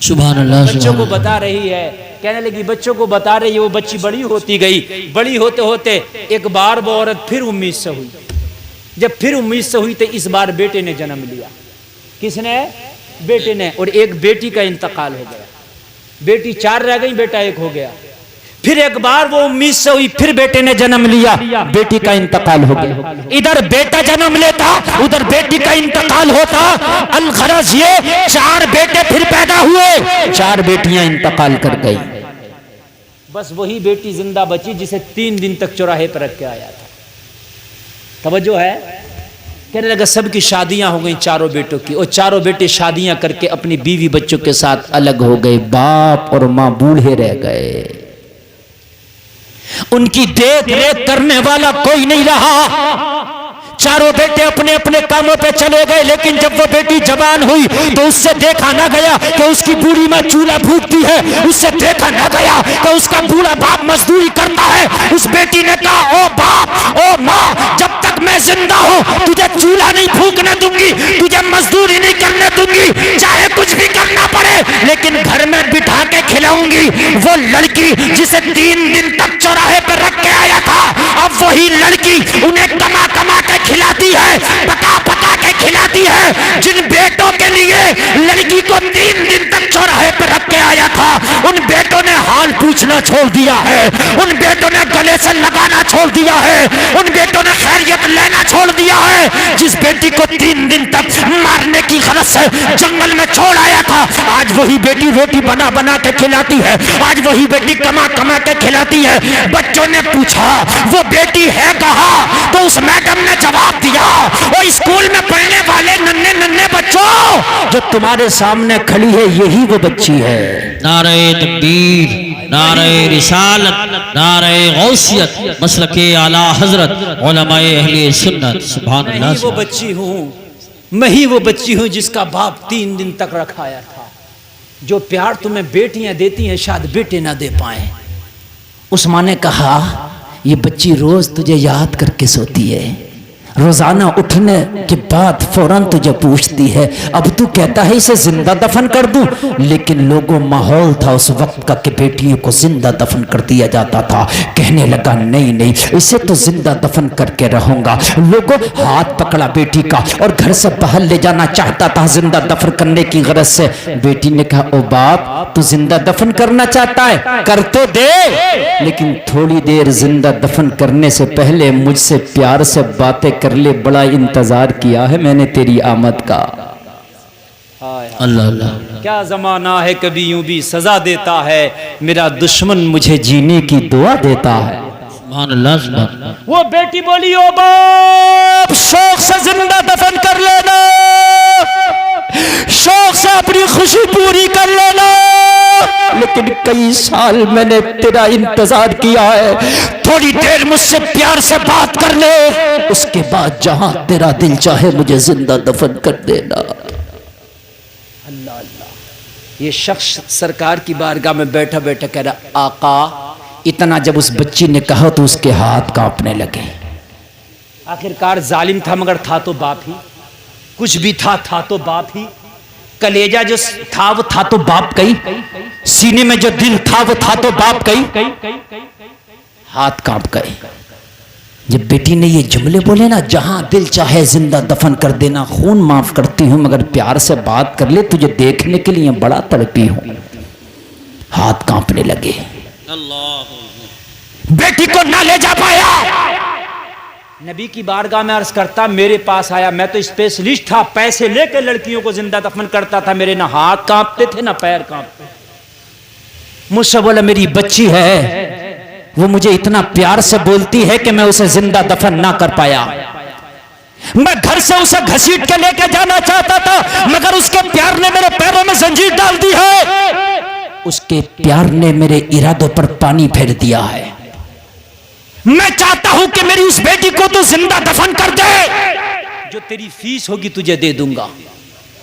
सुभान अल्लाह। बच्चों को बता रही है, कहने लगी बच्चों को बता रही है, वो बच्ची बड़ी होती गई। बड़ी होते होते एक बार वो औरत फिर उम्मीद से हुई। जब फिर उम्मीद से हुई तो इस बार बेटे ने जन्म लिया। किसने? बेटे ने। और एक बेटी का इंतकाल हो गया। बेटी 4 रह गई, बेटा 1 हो गया। फिर एक बार वो उम्मीद से हुई, फिर बेटे ने जन्म लिया, बेटी का इंतकाल हो गया। इधर बेटा जन्म लेता, उधर बेटी का इंतकाल होता। अलगरज ये 4 बेटे फिर पैदा हुए, 4 बेटियां इंतकाल कर गई। बस वही बेटी जिंदा बची जिसे 3 दिन तक चौराहे पर रख के आया था। तवज्जो है? कहने लगा सबकी शादियां हो गई, 4 बेटों की, और 4 बेटे शादियां करके अपनी बीवी बच्चों के साथ अलग हो गए। बाप और मां बूढ़े रह गए, उनकी देख रेख करने वाला कोई नहीं रहा। 4 बेटे अपने अपने कामों पे चले गए। लेकिन जब वो बेटी जवान हुई तो उससे देखा ना गया कि उसकी बूढ़ी माँ चूल्हा फूंकती है, उससे देखा ना गया कि उसका बूढ़ा बाप मजदूरी करता है। उस बेटी ने कहा, ओ बाप, ओ माँ, जब तक मैं जिंदा हूँ तुझे चूल्हा नहीं फूंकने दूंगी, तुझे मजदूरी नहीं करने दूंगी, चाहे कुछ भी करना पड़े, लेकिन घर में बिठा के खिलाऊंगी। वो लड़की जिसे 3 दिन तक चौराहे पर रख के आया था, अब वही लड़की उन्हें कमा कमा के खिलाती है, पका पका के खिलाती लिए लड़की को 3 दिन तक चौराहे पर रख के आया था, उन बेटों ने हाल पूछना छोड़ दिया है, उन बेटों ने गले से लगाना छोड़ दिया है, उन बेटों ने खैरियत लेना छोड़ दिया है। जिस बेटी को 3 दिन तक मारने की गरज से जंगल में छोड़ आया था, आज वही बेटी रोटी बना बना के खिलाती है, आज वही बेटी कमा कमा के खिलाती है। बच्चों ने पूछा वो बेटी है कहाँ, तो उस मैडम ने जवाब दिया, वो स्कूल में पढ़ने वाले नन्हे नन्हे बच्चों जो तुम्हारे सामने खड़ी है यही वो बच्ची है। नारे तकबीर, नारे रिसालत, नारे गौसियत, मसलके आला हजरत उलमाए अहले सुन्नत। सुभान मैं अल्लाह। ही वो बच्ची हूँ, मैं ही वो बच्ची हूँ जिसका बाप 3 दिन तक रखाया था। जो प्यार तुम्हें बेटियां देती हैं शायद बेटे ना दे पाए। उस माँ ने कहा ये बच्ची रोज तुझे याद करके सोती है, रोजाना उठने के बाद फौरन तुझे पूछती है। अब तू कहता है इसे जिंदा दफन कर दूं, लेकिन लोगों माहौल था उस वक्त का कि बेटियों को जिंदा दफन कर दिया जाता था। कहने लगा नहीं नहीं, इसे तो जिंदा दफन करके रहूंगा। लोगों हाथ पकड़ा बेटी का और घर से बाहर ले जाना चाहता था जिंदा दफन करने की गरज से। बेटी ने कहा ओ बाप, तू जिंदा दफन करना चाहता है, कर तो दे, लेकिन थोड़ी देर जिंदा दफन करने से पहले मुझसे प्यार से बातें कर ले। बड़ा इंतजार किया है मैंने तेरी आमद का। अल्लाह अल्लाह। क्या जमाना है, कभी यूं भी सजा देता है, मेरा दुश्मन मुझे जीने की दुआ देता है। सुभान अल्लाह, सुभान अल्लाह। वो बेटी बोली ओ बाप, शौक से जिंदा दफन कर लेना, शौक से अपनी खुशी पूरी कर लेना, लेकिन कई साल मैंने तेरा इंतजार किया है, थोड़ी देर मुझसे प्यार से बात कर ले, उसके बाद जहां तेरा दिल चाहे मुझे जिंदा दफन कर देना। अल्लाह अल्लाह। ये शख्स सरकार की बारगाह में बैठा बैठा कह रहा आका, इतना जब उस बच्ची ने कहा तो उसके हाथ कांपने लगे। आखिरकार जालिम था मगर था तो बाप ही, कुछ भी था तो बाप ही। कलेजा जो था वो था तो बाप का ही, सीने में जो दिल था वो था तो बाप का ही। हाथ कांप गए जब बेटी ने ये जुमले बोले ना, जहां दिल चाहे जिंदा दफन कर देना, खून माफ करती हूं मगर प्यार से बात कर ले, तुझे देखने के लिए बड़ा तड़पी हूं। हाथ कांपने लगे। बेटी को ना ले जा पाया। नबी की बारगाह में अर्ज करता, मेरे पास आया, मैं तो स्पेशलिस्ट था, पैसे लेकर लड़कियों को जिंदा दफन करता था, मेरे ना हाथ कांपते थे ना पैर कांपते। मुझसे बोला मेरी बच्ची है, वो मुझे इतना प्यार से बोलती है कि मैं उसे जिंदा दफन ना कर पाया। मैं घर से उसे घसीट के लेके जाना चाहता था मगर उसके प्यार ने मेरे पैरों में जंजीर डाल दी है, उसके प्यार ने मेरे इरादों पर पानी फेर दिया है। मैं चाहता हूं कि मेरी उस बेटी को तो जिंदा दफन कर दे, जो तेरी फीस होगी तुझे दे दूंगा।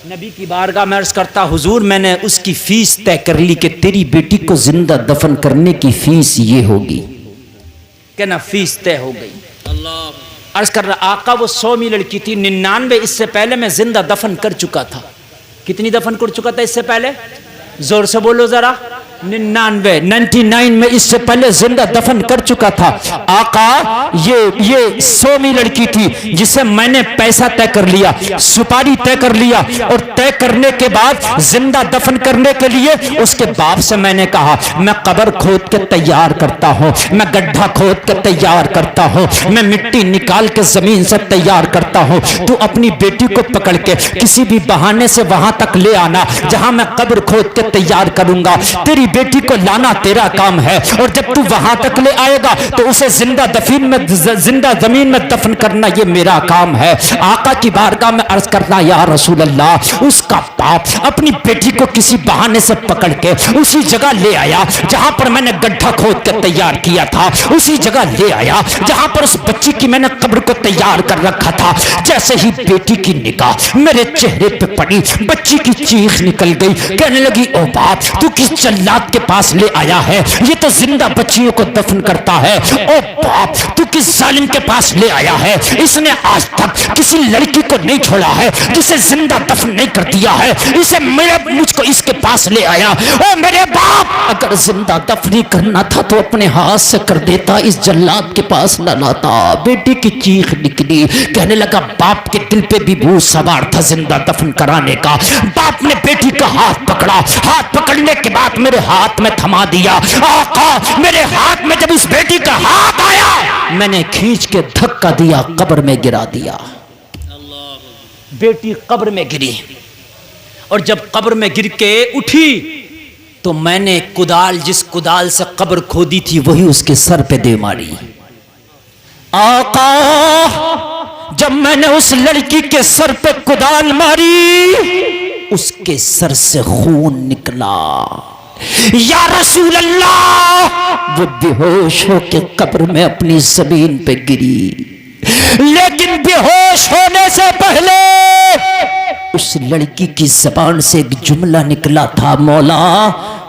नबी की बारगाह में अर्ज करता, हुजूर मैंने उसकी फीस तय कर ली कि तेरी बेटी को जिंदा दफन करने की फीस ये होगी। कहना फीस तय हो गई। अल्लाह। अर्ज कर रहा आका, वो 100 में लड़की थी, 99 इससे पहले मैं जिंदा दफन कर चुका था। कितनी दफन कर चुका था इससे पहले? जोर से बोलो जरा। 99 में इससे पहले जिंदा दफन कर चुका था। आका, ये 100 में लड़की थी जिसे मैंने पैसा तय कर लिया, सुपारी तय कर लिया, और तय करने के बाद जिंदा दफन करने के लिए उसके बाप से मैंने कहा मैं कब्र खोद के तैयार करता हूँ, मैं गड्ढा खोद के तैयार करता हूँ, मैं मिट्टी निकाल के जमीन से तैयार करता हूँ, तू अपनी बेटी को पकड़ के किसी भी बहाने से वहां तक ले आना जहां मैं कब्र खोद के तैयार करूंगा। तेरी बेटी को लाना तेरा काम है, और जब तू वहां तक ले आएगा तो उसे जिंदा जमीन में दफन करना ये मेरा काम है। आका की बारगाह में अर्ज करना, या रसूल अल्लाह, उसका बाप अपनी बेटी को किसी बहाने से पकड़ के उसी जगह ले आया जहां पर मैंने गड्ढा खोद कर तैयार किया था, उसी जगह ले आया जहां पर उस बच्ची की मैंने कब्र को तैयार कर रखा था। जैसे ही बेटी की निगाह मेरे चेहरे पे पड़ी, बच्ची की चीख निकल गई, कहने लगी ओ बाप, तू किस जल्लाद जल्लाद के पास ले आया है, ये तो जिंदा बच्चियों को दफन करता है। ओ बाप, तू किस जालिम के पास ले आया है? इसने आज तक किसी लड़की को नहीं छोड़ा है, जिसे जिंदा दफन नहीं कर दिया है। इसे मुझको इसके पास ले आया। ओ मेरे बाप, अगर जिंदा दफनी करना था तो अपने हाथ से कर देता, इस जल्लाद के पास न लाता। बेटी की चीख निकली, कहने लगा बाप के दिल पे भी भूत सवार था जिंदा दफन कराने का। बाप ने बेटी का हाथ पकड़ा, हाथ पकड़ने के बाद मेरे हाथ में थमा दिया। आका, मेरे हाथ में जब इस बेटी का हाथ आया, मैंने खींच के धक्का दिया, कब्र में गिरा दिया। बेटी कब्र में गिरी, और जब कब्र में गिर के उठी तो मैंने कुदाल, जिस कुदाल से कब्र खोदी थी, वही उसके सर पे दे मारी। आका, जब मैंने उस लड़की के सर पे कुदाल मारी, उसके सर से खून निकला। या रसूल अल्लाह, वो बेहोश होके कब्र में अपनी जमीन पे गिरी। लेकिन बेहोश होने से पहले उस लड़की की जबान से एक जुमला निकला था, मौला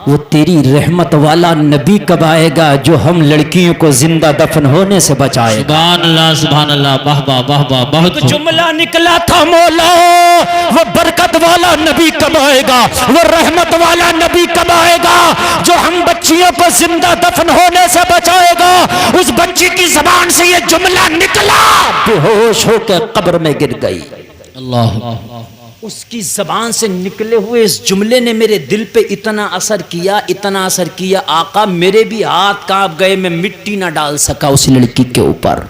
वो तेरी रहमत वाला नबी कब आएगा जो हम लड़कियों को जिंदा दफन होने से बचाएगा। सुभान अल्लाह, सुभान अल्लाह, वाह वाह वाह वाह, बहुत जुमला निकला था, मौला वो बरकत वाला नबी कब आएगा, वो रहमत वाला नबी कब आएगा जो हम बच्चियों को जिंदा दफन होने से बचाएगा। उस बच्ची की जबान से ये जुमला निकला, बेहोश होकर कब्र में गिर गई। अल्लाह, उसकी जबान से निकले हुए इस जुमले ने मेरे दिल पे इतना असर किया, इतना असर किया, आका मेरे भी हाथ कांप गए। मैं मिट्टी ना डाल सका उस लड़की के ऊपर,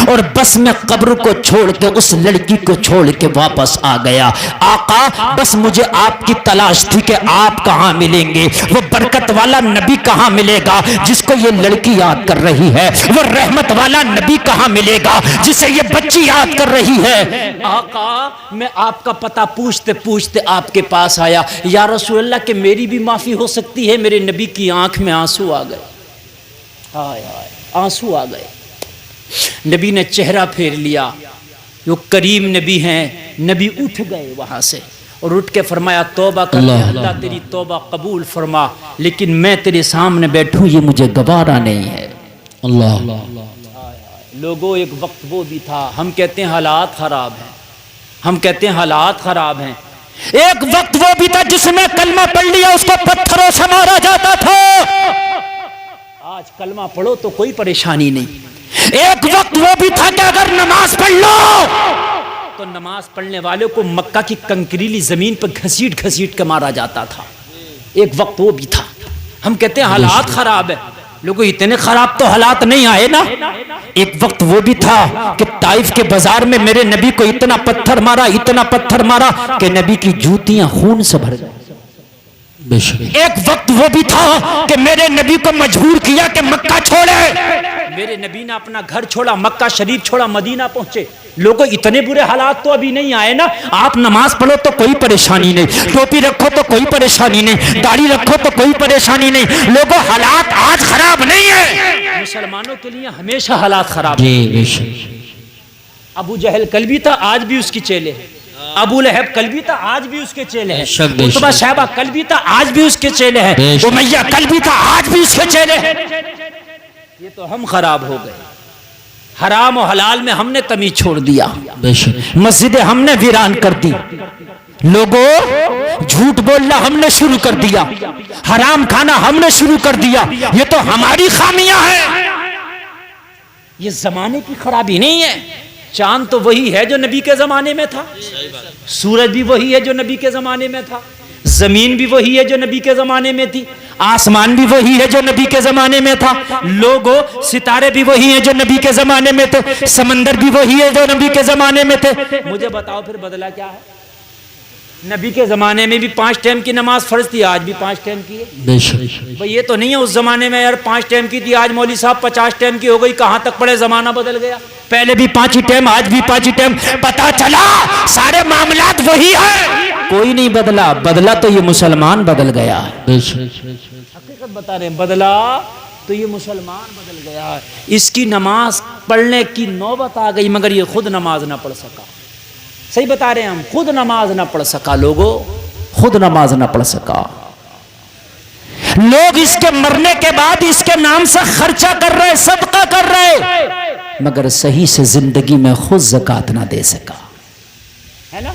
और बस मैं कब्र को छोड़ के, उस लड़की को छोड़ के वापस आ गया। आका, बस मुझे आपकी तलाश थी कि आप कहाँ मिलेंगे, वो बरकत वाला नबी कहाँ मिलेगा जिसको ये लड़की याद कर रही है, वो रहमत वाला नबी कहाँ मिलेगा जिसे ये बच्ची याद कर रही है। आका, मैं आपका पता पूछते पूछते आपके पास आया। या रसूल अल्लाह के मेरी भी माफी हो सकती है? मेरे नबी की आंख में आंसू आ गए, हाय हाय, आंसू आ गए। नबी ने चेहरा फेर लिया, जो करीम नबी हैं, नबी उठ गए वहां से और उठ के फरमाया, तौबा कर, अल्लाह तेरी तौबा कबूल फरमा, लेकिन मैं तेरे सामने बैठूं ये मुझे गवारा नहीं है। अल्लाह, लोगों, एक वक्त वो भी था, हम कहते हैं हालात खराब हैं, हम कहते हैं हालात खराब हैं। एक वक्त वो भी था जिसमें कलमा पढ़ लिया उसको पत्थरों से मारा जाता था। आज कलमा पढ़ो तो कोई परेशानी नहीं। एक वक्त वो भी था कि अगर नमाज पढ़ लो तो नमाज पढ़ने वाले को मक्का की कंकरीली जमीन पर घसीट घसीट के मारा जाता था। एक वक्त वो भी था। हम कहते हैं हालात खराब है, लोगों इतने खराब तो हालात नहीं आए ना। एक वक्त वो भी था कि ताइफ के बाजार में मेरे नबी को इतना पत्थर मारा, इतना पत्थर मारा कि नबी की जूतियां खून से भर गई। एक वक्त वो भी था कि मेरे नबी को मजबूर किया कि मक्का छोड़े। मेरे नबी ने अपना घर छोड़ा, मक्का शरीफ छोड़ा, मदीना पहुंचे। लोगों इतने बुरे हालात तो अभी नहीं आए ना। आप नमाज पढ़ो तो कोई परेशानी नहीं, टोपी रखो तो कोई परेशानी नहीं, दाढ़ी रखो तो कोई परेशानी नहीं। लोगों हालात आज खराब नहीं है, मुसलमानों के लिए हमेशा हालात खराब है। अबू जहल कल भी था, आज भी उसकी चेले हैं। अबू लहब कल भी था, आज भी उसके चेले हैं। उतबा शहबा कल भी था, आज भी उसके चेले हैं। उमैया कल भी था, आज भी उसके चेले हैं। ये तो हम खराब हो गए। हराम और हलाल में हमने तमीज छोड़ दिया, मस्जिदें हमने वीरान कर दी, लोगों झूठ बोलना हमने शुरू कर दिया, हराम खाना हमने शुरू कर दिया। ये तो हमारी खामियां हैं, ये जमाने की खराबी नहीं है। चांद तो वही है जो नबी के जमाने में था, सूरज भी वही है जो नबी के जमाने में था, जमीन भी वही है जो नबी के जमाने में थी, आसमान भी वही है जो नबी के जमाने में था, लोगों सितारे भी वही है जो नबी के जमाने में थे, समंदर भी वही है जो नबी के जमाने में थे। मुझे बताओ फिर बदला क्या है? नबी के जमाने में भी 5 टाइम की नमाज फर्ज थी, आज भी 5 टाइम की है। भाई ये तो नहीं है उस जमाने में यार 5 टाइम की थी, आज मौली साहब 50 टाइम की हो गई। कहां तक पड़े, जमाना बदल गया। पहले भी 5 ही टाइम, आज भी 5 ही टाइम। पता चला सारे मामलात वही है, कोई नहीं बदला। बदला तो ये मुसलमान बदल गया। हकीकत बता रहे हैं, बदला तो ये मुसलमान बदल गया। इसकी नमाज पढ़ने की नौबत आ गई, मगर ये खुद नमाज ना पढ़ सका। सही बता रहे हैं हम, खुद नमाज ना पढ़ सका। लोगों खुद नमाज ना पढ़ सका। लोग इसके मरने के बाद इसके नाम से खर्चा कर रहे, सदका कर रहे, मगर सही से जिंदगी में खुद ज़कात ना दे सका, है ना।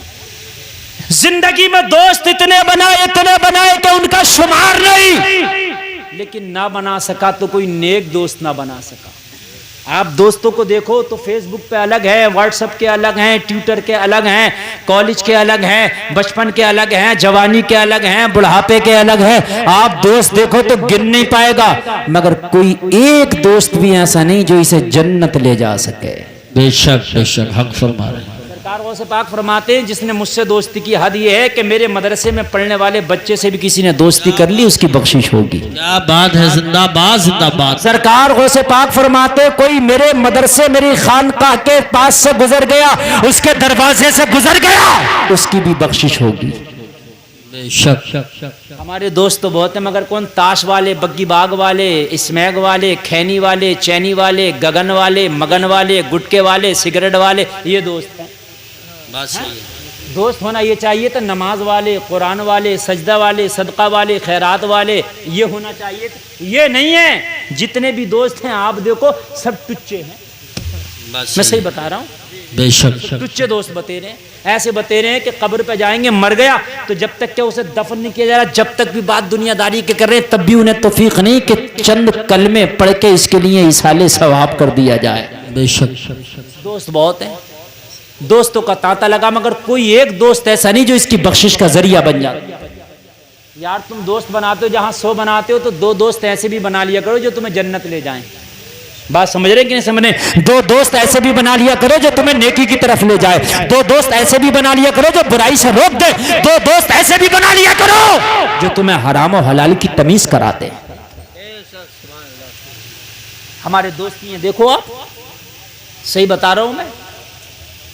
जिंदगी में दोस्त इतने बनाए कि उनका शुमार नहीं, लेकिन ना बना सका तो कोई नेक दोस्त ना बना सका। आप दोस्तों को देखो तो फेसबुक पे अलग है, व्हाट्सएप के अलग हैं, ट्विटर के अलग हैं, कॉलेज के अलग हैं, बचपन के अलग हैं, जवानी के अलग हैं, बुढ़ापे के अलग हैं। आप दोस्त देखो तो गिन नहीं पाएगा, मगर कोई एक दोस्त भी ऐसा नहीं जो इसे जन्नत ले जा सके। बेशक बेशक हक फरमा रहे हैं। सरकार गौसे पाक फरमाते हैं, जिसने मुझसे दोस्ती की हद ये है कि मेरे मदरसे में पढ़ने वाले बच्चे से भी किसी ने दोस्ती कर ली, उसकी बख्शिश होगी। क्या बात है, जिंदाबाद जिंदाबाद। सरकार गौसे पाक फरमाते, कोई मेरे मदरसे मेरी खानकाह के पास से गुजर गया, उसके दरवाजे से गुजर गया, उसकी भी बख्शिश होगी। बेशक हमारे दोस्त तो बहुत हैं, मगर कौन? ताश वाले, बग्गी बाग वाले, स्मैग वाले, खैनी वाले, चैनी वाले, गगन वाले, मगन वाले, गुटके वाले, सिगरेट वाले, ये दोस्त हैं। बात सही है। दोस्त होना ये चाहिए तो नमाज वाले, कुरान वाले, सजदा वाले, सदका वाले, खैरात वाले, ये होना चाहिए। ये नहीं है। जितने भी दोस्त हैं आप देखो सब टुच्चे हैं, मैं सही बता रहा हूँ। बेशक टुच्चे दोस्त बते रहे हैं, ऐसे बते रहे हैं कि कब्र पे जाएंगे, मर गया तो जब तक क्या उसे दफन नहीं किया जा रहा, जब तक भी बात दुनियादारी के कर रहे हैं, तब भी उन्हें तौफीक नहीं कि चंद कलमे पढ़ के इसके लिए इसाले सवाब कर दिया जाए। बेशक दोस्त बहुत हैं, दोस्तों का तांता लगा, मगर कोई एक दोस्त ऐसा नहीं जो इसकी बख्शिश का जरिया बन जाए। यार तुम दोस्त बनाते हो, जहां 100 बनाते हो तो 2 दोस्त ऐसे भी बना लिया करो जो तुम्हें जन्नत ले जाएं। बात समझ रहे कि नहीं समझ रहे? 2 दोस्त ऐसे भी बना लिया करो जो तुम्हें नेकी की तरफ ले जाए। 2 दोस्त ऐसे भी बना लिया करो जो बुराई से रोक दे। 2 दोस्त ऐसे भी बना लिया करो जो तुम्हें हराम और हलाल की तमीज कराते। हमारे दोस्त ये देखो, आप सही बता रहा हूं मैं,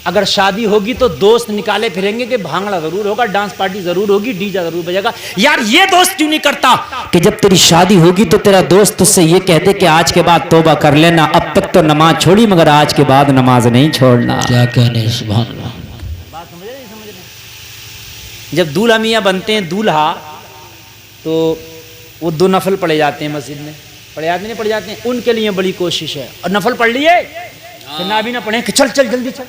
अगर शादी होगी तो दोस्त निकाले फिरेंगे कि भांगड़ा जरूर होगा, डांस पार्टी जरूर होगी, डीजे जरूर बजेगा। यार ये दोस्त क्यों नहीं करता कि जब तेरी शादी होगी तो तेरा दोस्त तुझसे ये कह दे कि आज के बाद तौबा कर लेना, अब तक तो नमाज छोड़ी मगर आज के बाद नमाज नहीं छोड़ना। क्या कहने, सुभान अल्लाह। बात समझ रहे नहीं समझ रहे? जब दूल्हा मियाँ बनते हैं, दूल्हा तो वो 2 नफल पढ़े जाते हैं मस्जिद में, पढ़े जाते नहीं पढ़े जाते हैं, उनके लिए बड़ी कोशिश है। और नफल पढ़ लिए कि ना भी ना पढ़े कि चल चल जल्दी चल,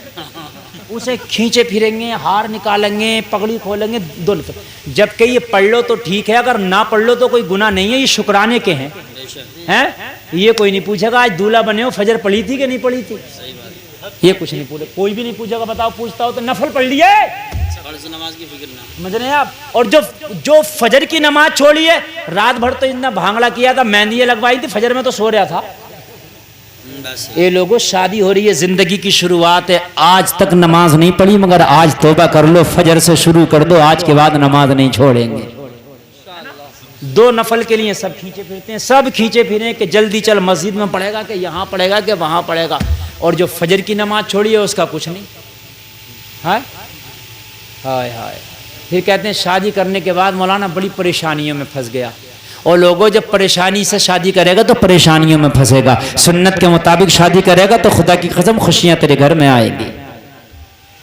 उसे खींचे फिरेंगे, हार निकालेंगे, पगड़ी खोलेंगे, 2 नफल। जबकि ये पढ़ लो तो ठीक है, अगर ना पढ़ लो तो कोई गुनाह नहीं है, ये शुक्राने के हैं, हैं? ये कोई नहीं पूछेगा आज दूल्हा बने हो फजर पढ़ी थी कि नहीं पढ़ी थी, ये कुछ नहीं पूछे, कोई भी नहीं पूछेगा। बताओ पूछता हो तो नफल पढ़ लिए, नमाज की फिक्र ना, समझ रहे हैं आप? और जो फजर की नमाज छोड़ी है, रात भर तो इतना भांगड़ा किया था, मेहंदी लगवाई थी, फजर में तो सो रहा था। ये लोगों, शादी हो रही है, जिंदगी की शुरुआत है, आज तक नमाज नहीं पढ़ी मगर आज तौबा कर लो, फजर से शुरू कर दो, आज के बाद नमाज नहीं छोड़ेंगे। 2 नफल के लिए सब खींचे फिरते हैं, सब खींचे फिरे कि जल्दी चल, मस्जिद में पढ़ेगा कि यहाँ पढ़ेगा कि वहाँ पढ़ेगा। और जो फजर की नमाज छोड़ी है उसका कुछ नहीं। हाय हाय हाय। फिर कहते हैं शादी करने के बाद मौलाना बड़ी परेशानियों में फंस गया। और लोगों, जब परेशानी से शादी करेगा तो परेशानियों में फंसेगा, सुन्नत के मुताबिक शादी करेगा तो खुदा की कसम खुशियां तेरे घर में आएंगी।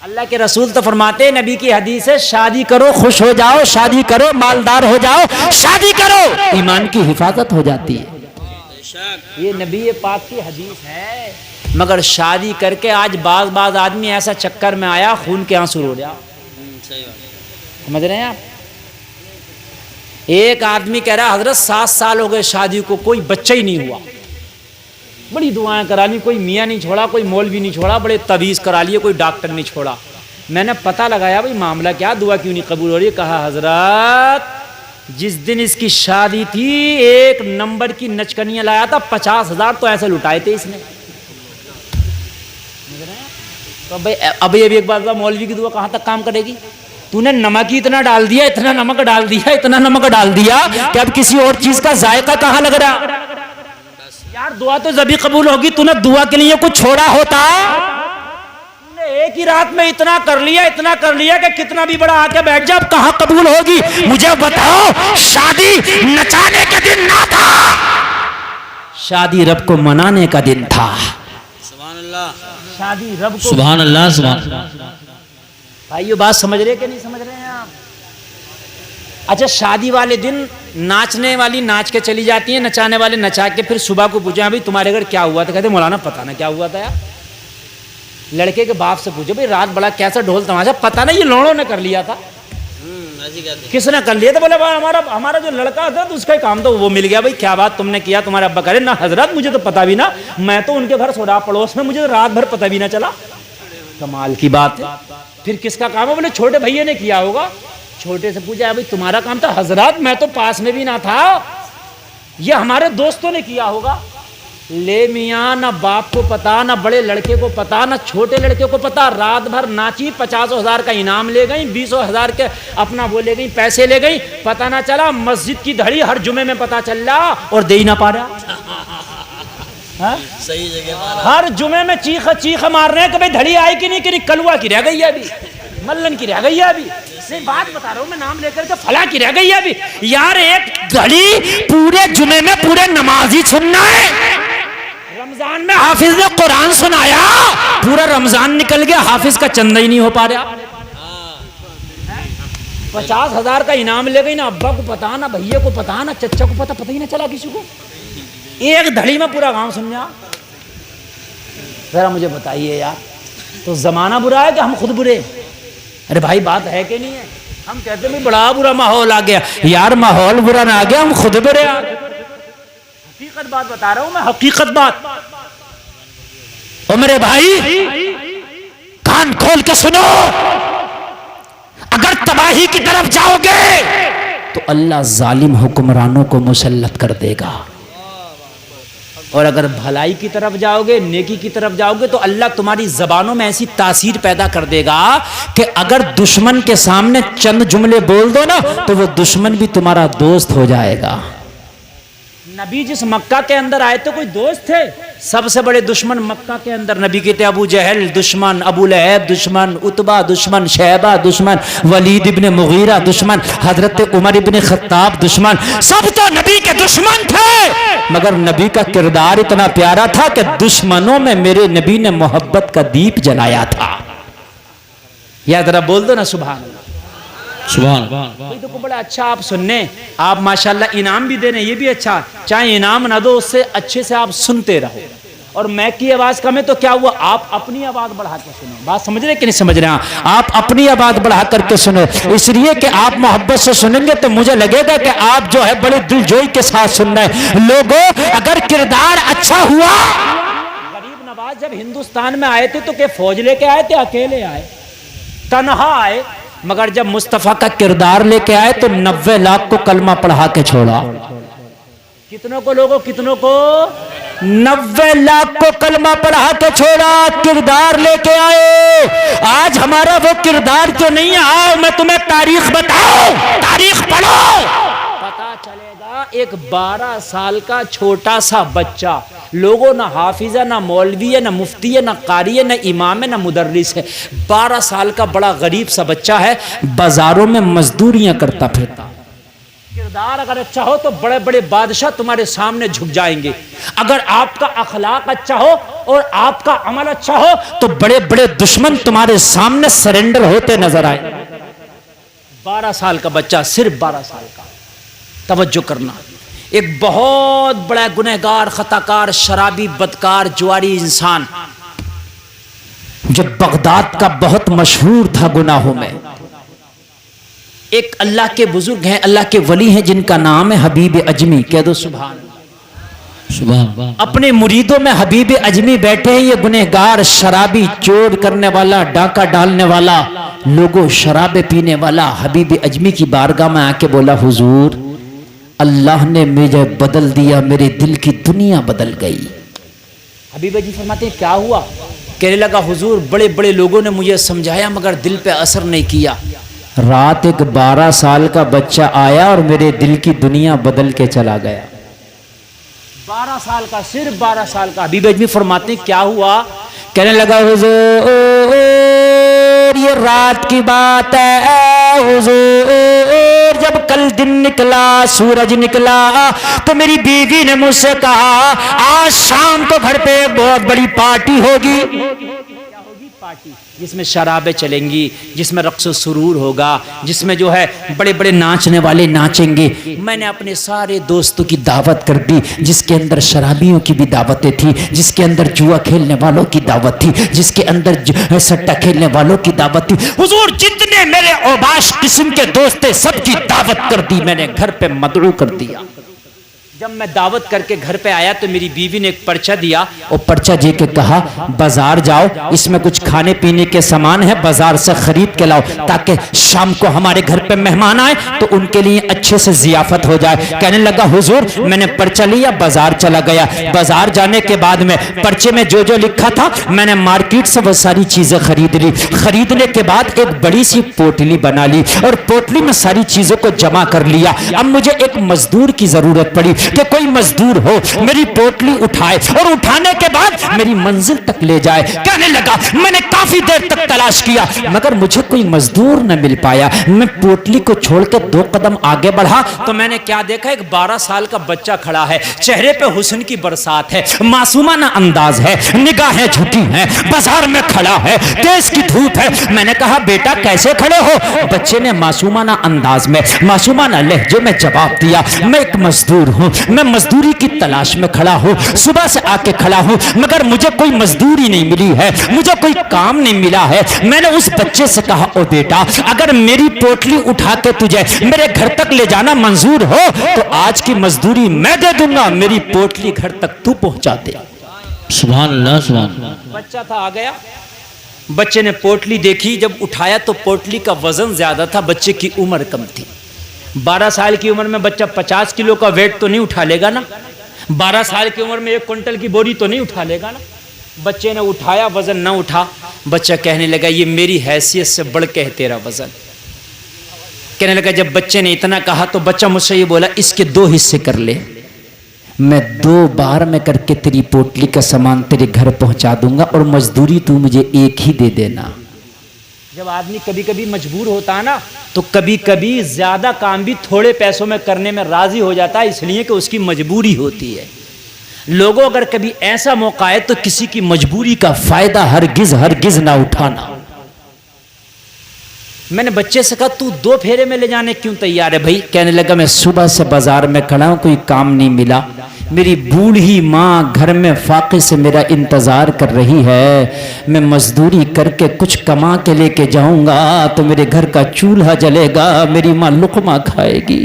अल्लाह के रसूल तो फरमाते हैं, नबी की हदीस है, शादी करो खुश हो जाओ, शादी करो मालदार हो जाओ, शादी करो ईमान की हिफाजत हो जाती है। ये नबी पाक की हदीस है। मगर शादी करके आज बाज आदमी ऐसा चक्कर में आया, खून के आंसू रो रहा। समझ रहे हैं आप? एक आदमी कह रहा, हजरत 7 साल हो गए शादी को, कोई बच्चा ही नहीं हुआ, बड़ी दुआएं करा ली, कोई मियाँ नहीं छोड़ा, कोई मौलवी नहीं छोड़ा, बड़े तवीज़ करा लिए, कोई डॉक्टर नहीं छोड़ा। मैंने पता लगाया भाई मामला क्या, दुआ क्यों नहीं कबूल हो रही? कहा हजरत जिस दिन इसकी शादी थी 1 नंबर की नचकनियाँ लाया था, 50,000 तो ऐसे लुटाए थे इसने। तो भाई अब ये भी एक बात, मौलवी की दुआ कहाँ तक काम करेगी? तूने नमक ही इतना डाल दिया, इतना नमक डाल दिया, इतना नमक डाल दिया कि अब किसी और चीज का जायका कहाँ लग रहा? यार दुआ तो जभी कबूल होगी, तूने दुआ के लिए कुछ छोड़ा होता? तूने एक ही रात में इतना कर लिया कि कितना भी बड़ा आके बैठ जा, अब कहाँ कबूल होगी? मुझे बताओ, शादी नचाने का दिन ना था, शादी रब को मनाने का दिन था। सुभान अल्लाह, शादी रब को, सुभान अल्लाह, सुभान। भाइयों बात समझ रहे कि नहीं समझ रहे हैं आप? अच्छा, शादी वाले दिन नाचने वाली नाच के चली जाती है, नचाने वाले नचा के, फिर सुबह को पूछा भाई तुम्हारे घर क्या हुआ था, कहते मौलाना पता ना क्या हुआ था यार। लड़के के बाप से पूछो भाई रात बड़ा कैसा ढोल तमाशा, पता नहीं ये लोड़ों ने कर लिया था। किसने कर लिया था? बोले भाई हमारा जो लड़का था तो उसका ही काम तो वो मिल गया। भाई क्या बात तुमने किया? तुम्हारे अब्बा करे ना हजरत मुझे तो पता भी ना, मैं तो उनके घर सोडा पड़ोस में, मुझे तो रात भर पता भी ना चला। कमाल की बात है। फिर किसका काम है? बोले छोटे भैया ने किया होगा। छोटे से पूछा भाई तुम्हारा काम था? हजरत मैं तो पास में भी ना था, ये हमारे दोस्तों ने किया होगा। ले मियाँ, ना बाप को पता, ना बड़े लड़के को पता, ना छोटे लड़के को पता। रात भर नाची, 50,000 का इनाम ले गई, 20,000 के अपना वो ले गई, पैसे ले गई, पता ना चला। मस्जिद की धड़ी हर जुमे में पता चल रहा और दे ही ना पा रहा। सही जगह हर जुमे में चीख मार रहे हैं कि भाई धड़ी आई कि नहीं, कि कलुआ की रह गई है अभी, मल्लन की रह गई है अभी। नहीं बात बता रहा हूँ मैं, नाम लेकर के फला की रह गई है अभी। यार एक घड़ी पूरे जुमे में पूरे नमाजी सुनना है। रमजान में हाफिज ने कुरान सुनाया, पूरा रमजान निकल गया, हाफिज का चंदा ही नहीं हो पा रहा। 50,000 का इनाम ले गई, ना अब्बा को पता, ना भैया को पता, ना चचा को पता, पता ही ना चला किसी को। एक धड़ी में पूरा गांव सुन जा। जरा मुझे बताइए यार, तो जमाना बुरा है कि हम खुद बुरे? अरे भाई बात है कि नहीं है? हम कहते हैं बड़ा बुरा माहौल आ गया। यार माहौल बुरा ना आ गया, हम खुद बुरे आ गए। हकीकत बात बता रहा हूं मैं, हकीकत बात। ओ मेरे भाई कान खोल के सुनो, अगर तबाही की तरफ जाओगे तो अल्लाह जालिम हुक्मरानों को मुसल्लत कर देगा, और अगर भलाई की तरफ जाओगे, नेकी की तरफ जाओगे तो अल्लाह तुम्हारी जबानों में ऐसी तासीर पैदा कर देगा कि अगर दुश्मन के सामने चंद जुमले बोल दो ना तो वो दुश्मन भी तुम्हारा दोस्त हो जाएगा। नबी जिस मक्का के अंदर आए थे कोई दोस्त थे? सबसे बड़े दुश्मन मक्का के अंदर नबी के थे अबू जहल दुश्मन, अबू लहब दुश्मन, उतबा दुश्मन, शैबा दुश्मन, वलीद इब्ने मुगीरा दुश्मन, हजरत उमर इब्ने खत्ताब दुश्मन। सब तो नबी के दुश्मन थे, मगर नबी का किरदार इतना प्यारा था कि दुश्मनों में मेरे नबी ने मोहब्बत का दीप जलाया था। या जरा बोल दो ना सुभान अल्लाह। सुभान कोई तो बड़ा अच्छा आप सुनने, आप माशाल्लाह इनाम भी दे रहे हैं, ये भी अच्छा। चाहे इनाम ना दो, उससे अच्छे से आप सुनते रहो। और मैक की आवाज कम है तो क्या हुआ, आप अपनी आवाज बढ़ा के सुनो। बात समझ रहे कि नहीं समझ रहे हैं? आप अपनी आवाज बढ़ा करके सुनो, इसलिए कि आप मोहब्बत से सुनेंगे तो मुझे लगेगा कि आप जो है बड़े दिलजोई के साथ सुन रहे हैं। लोगों अगर किरदार अच्छा हुआ, गरीब नवाज जब हिंदुस्तान में आए थे तो क्या फौज लेके आए थे? अकेले आए, तनहा आए। मगर जब मुस्तफा का किरदार लेके आए तो 90 लाख को कलमा पढ़ा के छोड़ा। कितनों को लोगों, कितनों को? 90 लाख को कलमा पढ़ा के छोड़ा, किरदार लेके आए। आज हमारा वो किरदार क्यों नहीं है? आओ मैं तुम्हें तारीख बताऊं, तारीख पढ़ो, पता चलेगा। एक 12 साल का छोटा सा बच्चा, लोगों ना हाफिज है, ना मौलवी है, ना मुफ्ती है, ना कारी है, ना इमाम है, ना मुदर्रिस है। 12 साल का बड़ा गरीब सा बच्चा है, बाजारों में मजदूरियां करता फिरता। किरदार अगर अच्छा हो तो बड़े बड़े बादशाह तुम्हारे सामने झुक जाएंगे। अगर आपका अखलाक अच्छा हो और आपका अमल अच्छा हो तो बड़े बड़े दुश्मन तुम्हारे सामने सरेंडर होते नजर आए। 12 साल का बच्चा, सिर्फ 12 साल का। तवज्जो करना, एक बहुत बड़ा गुनहगार, खताकार, शराबी, बदकार, जुआरी इंसान जो बगदाद का बहुत मशहूर था गुनाहों में। एक अल्लाह के बुजुर्ग हैं, अल्लाह के वली हैं, जिनका नाम है हबीब अजमी। कह दो सुभान सुभान। अपने मुरीदों में हबीब अजमी बैठे हैं। ये गुनहगार, शराबी, चोर करने वाला, डाका डालने वाला, लोगों शराबे पीने वाला हबीब अजमी की बारगाह में आके बोला, हुजूर अल्लाह ने मुझे बदल दिया, मेरे दिल की दुनिया बदल गई। हबीब अजमी फरमाते हैं क्या हुआ? कहने लगा, हुजूर बड़े बड़े लोगों ने मुझे समझाया मगर दिल पे असर नहीं किया। रात एक 12 साल का बच्चा आया और मेरे दिल की दुनिया बदल के चला गया। 12 साल का, सिर्फ 12 साल का। हबीब अजमी फरमाते क्या हुआ? कहने लगा, हुजूर ये रात की बात है। हुजूर जब कल दिन निकला, सूरज निकला तो मेरी बीवी ने मुझसे कहा आज शाम को घर पे बहुत बड़ी पार्टी होगी। क्या होगी? पार्टी। जिसमें शराबें चलेंगी, जिसमें रक्स व सुरूर होगा, जिसमें जो है बड़े बड़े नाचने वाले नाचेंगे। मैंने अपने सारे दोस्तों की दावत कर दी, जिसके अंदर शराबियों की भी दावतें थी, जिसके अंदर जुआ खेलने वालों की दावत थी, जिसके अंदर सट्टा खेलने वालों की दावत थी। हुजूर जितने मेरे औबाश किस्म के दोस्त थे सबकी दावत कर दी मैंने, घर पे मदऊ कर दिया। जब मैं दावत करके घर पे आया तो मेरी बीवी ने एक पर्चा दिया और पर्चा दे के कहा बाजार जाओ, इसमें कुछ खाने पीने के सामान है, बाजार से खरीद के लाओ ताकि शाम को हमारे घर पे मेहमान आए तो उनके लिए अच्छे से जियाफत हो जाए। कहने लगा हुजूर मैंने पर्चा लिया, बाजार चला गया। बाजार जाने के बाद में पर्चे में जो जो लिखा था मैंने मार्केट से वो सारी चीजें खरीद ली। खरीदने के बाद एक बड़ी सी पोटली बना ली और पोटली में सारी चीजों को जमा कर लिया। अब मुझे एक मजदूर की जरूरत पड़ी कि कोई मजदूर हो मेरी पोटली उठाए और उठाने के बाद मेरी मंजिल तक ले जाए। कहने लगा मैंने काफी देर तक तलाश किया मगर मुझे कोई मजदूर न मिल पाया। मैं पोटली को छोड़ के 2 कदम आगे बढ़ा तो मैंने क्या देखा, एक 12 साल का बच्चा खड़ा है, चेहरे पे हुस्न की बरसात है, मासूमाना अंदाज है, निगाहें झुकी हैं, बाजार में खड़ा है, तेज की धूप है। मैंने कहा बेटा कैसे खड़े हो? बच्चे ने मासूमाना अंदाज में, मासूमाना लहजे में जवाब दिया मैं एक मजदूर हूं, मैं मजदूरी की तलाश में खड़ा हूं, सुबह से आके खड़ा हूं मगर मुझे कोई मजदूरी नहीं मिली है, मुझे कोई काम नहीं मिला है। मैंने उस बच्चे से कहा ओ बेटा अगर मेरी पोटली उठा के तुझे मेरे घर तक ले जाना मंजूर हो तो आज की मजदूरी मैं दे दूंगा, मेरी पोटली घर तक तू पहुंचा दे। सुभान अल्लाह सुभान अल्लाह। बच्चा था आ गया, बच्चे ने पोटली देखी, जब उठाया तो पोटली का वजन ज्यादा था, बच्चे की उम्र कम थी। 12 साल की उम्र में बच्चा 50 किलो का वेट तो नहीं उठा लेगा ना, 12 साल की उम्र में 1 क्विंटल की बोरी तो नहीं उठा लेगा ना। बच्चे ने उठाया, वजन ना उठा। बच्चा कहने लगा ये मेरी हैसियत से बढ़ के है तेरा वजन। कहने लगा जब बच्चे ने इतना कहा तो बच्चा मुझसे ये बोला इसके 2 हिस्से कर ले, मैं 2 बार में करके तेरी पोटली का सामान तेरे घर पहुंचा दूंगा और मजदूरी तू मुझे एक ही दे देना। जब आदमी कभी कभी मजबूर होता है ना तो कभी कभी ज्यादा काम भी थोड़े पैसों में करने में राजी हो जाता है, इसलिए कि उसकी मजबूरी होती है। लोगों अगर कभी ऐसा मौका है तो किसी की मजबूरी का फायदा हरगिज ना उठाना। मैंने बच्चे से कहा तू 2 फेरे में ले जाने क्यों तैयार है भाई? कहने लगा मैं सुबह से बाजार में खड़ा हूं, कोई काम नहीं मिला, मेरी बूढ़ी माँ घर में फाके से मेरा इंतजार कर रही है, मैं मजदूरी करके कुछ कमा के लेके जाऊंगा तो मेरे घर का चूल्हा जलेगा, मेरी माँ लुकमा खाएगी।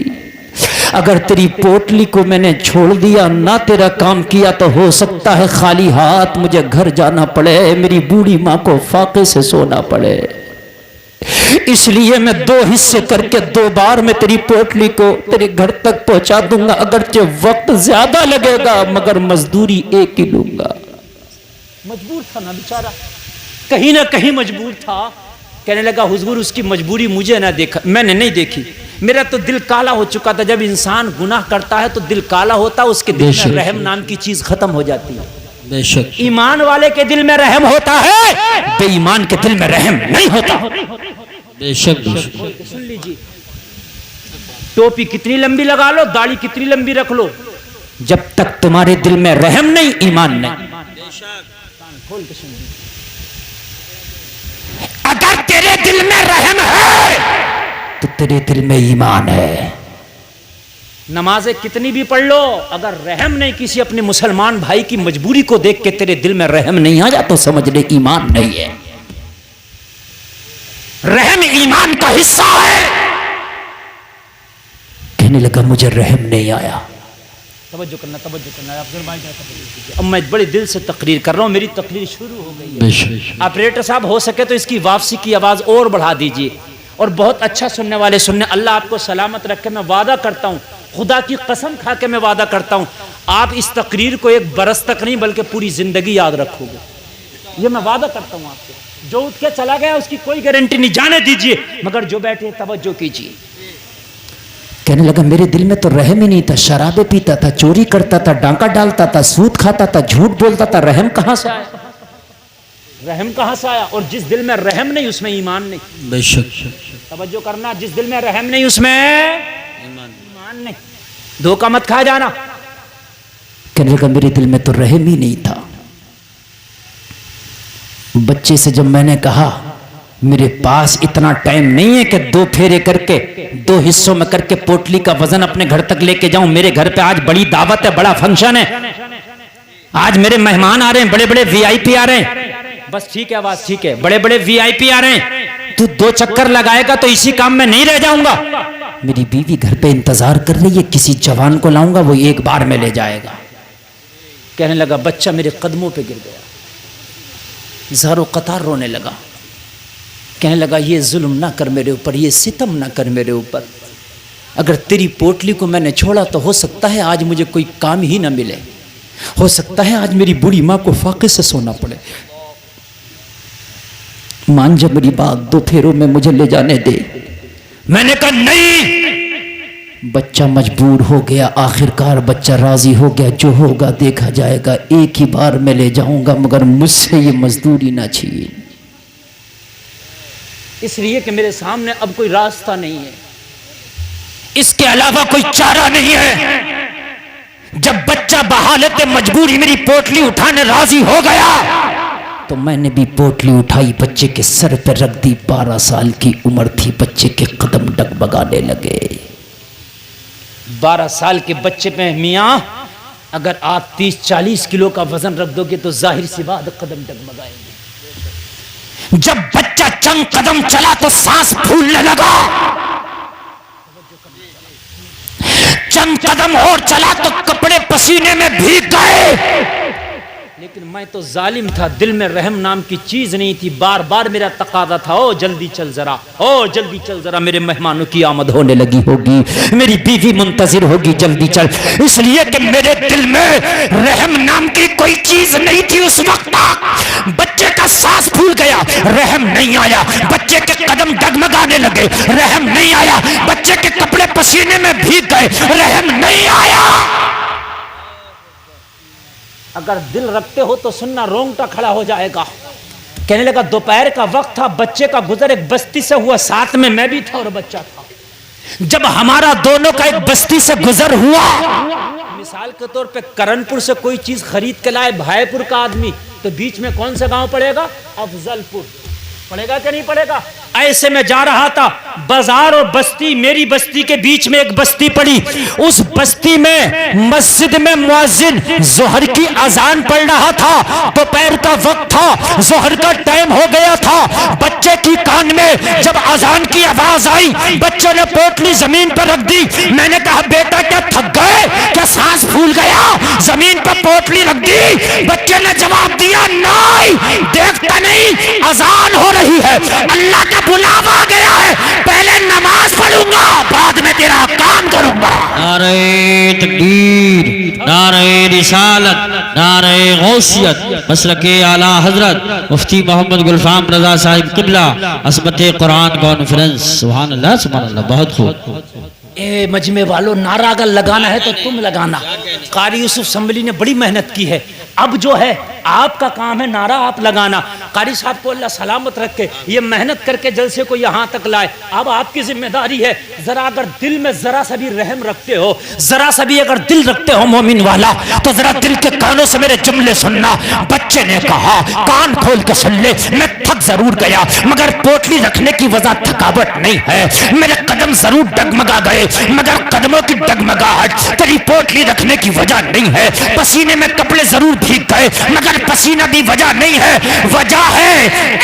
अगर तेरी पोटली को मैंने छोड़ दिया ना तेरा काम किया तो हो सकता है खाली हाथ मुझे घर जाना पड़े, मेरी बूढ़ी माँ को फाके से सोना पड़े। इसलिए मैं 2 हिस्से करके 2 बार में तेरी पोटली को तेरे घर तक पहुंचा दूंगा, अगरचे वक्त ज्यादा लगेगा मगर मजदूरी एक ही लूंगा। मजबूर था ना बेचारा, कहीं ना कहीं मजबूर था। कहने लगा हुजूर उसकी मजबूरी मुझे ना देखा, मैंने नहीं देखी, मेरा तो दिल काला हो चुका था। जब इंसान गुनाह करता है तो दिल काला होता है, उसके दिल में रहम नाम की चीज खत्म हो जाती है। बेशक ईमान वाले के दिल में रहम होता है, बेईमान के दिल में रहम नहीं होता। बेशक सुन लीजिए, टोपी कितनी लंबी लगा लो, दाढ़ी कितनी लंबी रख लो, जब तक तुम्हारे दिल में रहम नहीं ईमान नहीं। अगर तेरे दिल में रहम है तो तेरे दिल में ईमान है। नमाजें कितनी भी पढ़ लो, अगर रहम नहीं किसी अपने मुसलमान भाई की मजबूरी को देख के तेरे दिल में रहम नहीं आ जाता तो समझ ले ईमान नहीं है। रहम ईमान का हिस्सा है। कहने लगा मुझे रहम नहीं आया। तवज्जो करना अब मैं बड़े दिल से तकरीर कर रहा हूं, मेरी तकरीर शुरू हो गई है। ऑपरेटर साहब हो सके तो इसकी वापसी की आवाज और बढ़ा दीजिए और बहुत अच्छा सुनने वाले सुनने। अल्लाह आपको सलामत रखे। मैं वादा करता हूं, खुदा की कसम खा के मैं वादा करता हूं, आप इस तकरीर को 1 बरस तक नहीं बल्कि पूरी जिंदगी याद रखोगे। ये मैं वादा करता हूं आपसे। जो उठ के चला गया उसकी कोई गारंटी नहीं, जाने दीजिए, मगर जो बैठे तवज्जो कीजिए। कहने लगा मेरे दिल में तो रहम ही नहीं था, शराबे पीता था, चोरी करता था, डांका डालता था, सूद खाता था, झूठ बोलता था, रहम कहां से आया? रहम कहां से आया? और जिस दिल में रहम नहीं उसमें ईमान नहीं। बेशक तवज्जो करना, जिस दिल में रहम नहीं उसमें ईमान नहीं। धोखा मत खा जाना। कहने लगा मेरे दिल में तो रहम ही नहीं था। बच्चे से जब मैंने कहा मेरे पास इतना टाइम नहीं है कि 2 फेरे करके 2 हिस्सों में करके पोटली का वजन अपने घर तक लेके जाऊं। मेरे घर पे आज बड़ी दावत है, बड़ा फंक्शन है, आज मेरे मेहमान आ रहे हैं, बड़े बड़े वीआईपी आ रहे हैं। बस ठीक है, आवाज ठीक है, बड़े बड़े वीआईपी आ रहे हैं। तू 2 चक्कर लगाएगा तो इसी काम में नहीं रह जाऊंगा। मेरी बीवी घर पे इंतजार कर रही है, किसी जवान को लाऊंगा, वो एक बार में ले जाएगा। कहने लगा बच्चा मेरे कदमों पे गिर गया, ज़ारो कतार रोने लगा। कहने लगा ये जुल्म ना कर मेरे ऊपर, ये सितम ना कर मेरे ऊपर। अगर तेरी पोटली को मैंने छोड़ा तो हो सकता है आज मुझे कोई काम ही ना मिले, हो सकता है आज मेरी बूढ़ी माँ को फाके से सोना पड़े। मान जा मेरी बात, 2 फेरों में मुझे ले जाने दे। मैंने कहा नहीं। बच्चा मजबूर हो गया, आखिरकार बच्चा राजी हो गया, जो होगा देखा जाएगा, एक ही बार में ले जाऊंगा, मगर मुझसे ये मजदूरी ना छीन, इसलिए कि मेरे सामने अब कोई रास्ता नहीं है, इसके अलावा कोई चारा नहीं है। जब बच्चा बहालत मजबूरी मेरी पोटली उठाने राजी हो गया तो मैंने भी पोटली उठाई, बच्चे के सर पर रख दी। 12 साल की उम्र थी, बच्चे के कदम डगमगाने लगे। 12 साल के बच्चे पे मियाँ अगर आप 30-40 किलो का वजन रख दोगे तो जाहिर सी बात कदम डगमगाएंगे। जब बच्चा चंद कदम चला तो सांस फूलने लगा, चंद कदम और चला तो कपड़े पसीने में भीग गए। लेकिन मैं तो जालिम था, दिल में रहम नाम की चीज नहीं थी। बार बार मेरा तकाजा था, ओ जल्दी चल जरा, ओ जल्दी चल जरा, मेरे मेहमानों की आमद होने लगी होगी, मेरी बीवी मुंतजिर होगी, जल्दी चल। इसलिए कि मेरे दिल में रहम नाम की कोई चीज नहीं थी उस वक्त। बच्चे का सांस फूल गया, रहम नहीं आया। बच्चे के कदम डगमगाने लगे, रहम नहीं आया। बच्चे के कपड़े पसीने में भीग गए, रहम नहीं आया। अगर दिल रखते हो तो सुनना, रोंगटा खड़ा हो जाएगा। कहने लगा दोपहर का वक्त था, बच्चे का गुजर एक बस्ती से हुआ, साथ में मैं भी था और बच्चा था। जब हमारा दोनों का एक बस्ती से गुजर हुआ, मिसाल के तौर पे करनपुर से कोई चीज खरीद के लाए भाईपुर का आदमी, तो बीच में कौन सा गांव पड़ेगा? अफजलपुर पड़ेगा कि नहीं पड़ेगा? ऐसे में जा रहा था, बाजार और बस्ती, मेरी बस्ती के बीच में एक बस्ती पड़ी। उस बस्ती में मस्जिद में मुअज्जिन जोहर की अजान पढ़ रहा था। दोपहर का वक्त था, जोहर का टाइम हो गया था। बच्चे की कान में जब अजान की आवाज आई, बच्चे ने पोटली जमीन पर रख दी। मैंने कहा बेटा क्या थक गए, क्या सांस फूल गया? जमीन पर पोटली रख दी। बच्चे ने जवाब दिया नहीं, देखता नहीं अजान हो रही है, अल्लाह का बुलावा आ गया है, पहले नमाज पढ़ूंगा, बाद में तेरा काम करूंगा। नारे तकबीर, नारे रिसालत, नारे गौसियत, मसलके आला हजरत मुफ्ती मोहम्मद गुलफाम रजा साहिब किबला, असमत कुरान कॉन्फ्रेंस। सुभान अल्लाह, सुभान अल्लाह, बहुत खूब। ए मजमे वालों, नारा अगर लगाना है तो तुम लगाना। कारी यूसुफ संभली ने बड़ी मेहनत की है, अब जो है आपका काम है नारा आप लगाना। कारी साहब को अल्लाह सलामत रखे, ये मेहनत करके जलसे को यहाँ तक लाए, अब आपकी जिम्मेदारी है। जरा अगर दिल में जरा सा भी रहम रखते हो, जरा सा भी अगर दिल रखते हो मोमिन वाला, तो जरा दिल के कानों से मेरे जुमले सुनना। बच्चे ने कहा कान खोल के सुन ले, मैं थक जरूर गया मगर पोटली रखने की वजह थकावट नहीं है। मेरे कदम जरूर डगमगा गए मगर कदमों की डगमगाहट तेरी पोटली रखने की वजह नहीं है। पसीने में कपड़े जरूर भीग गए मगर पसीना भी वजह नहीं है, वजह है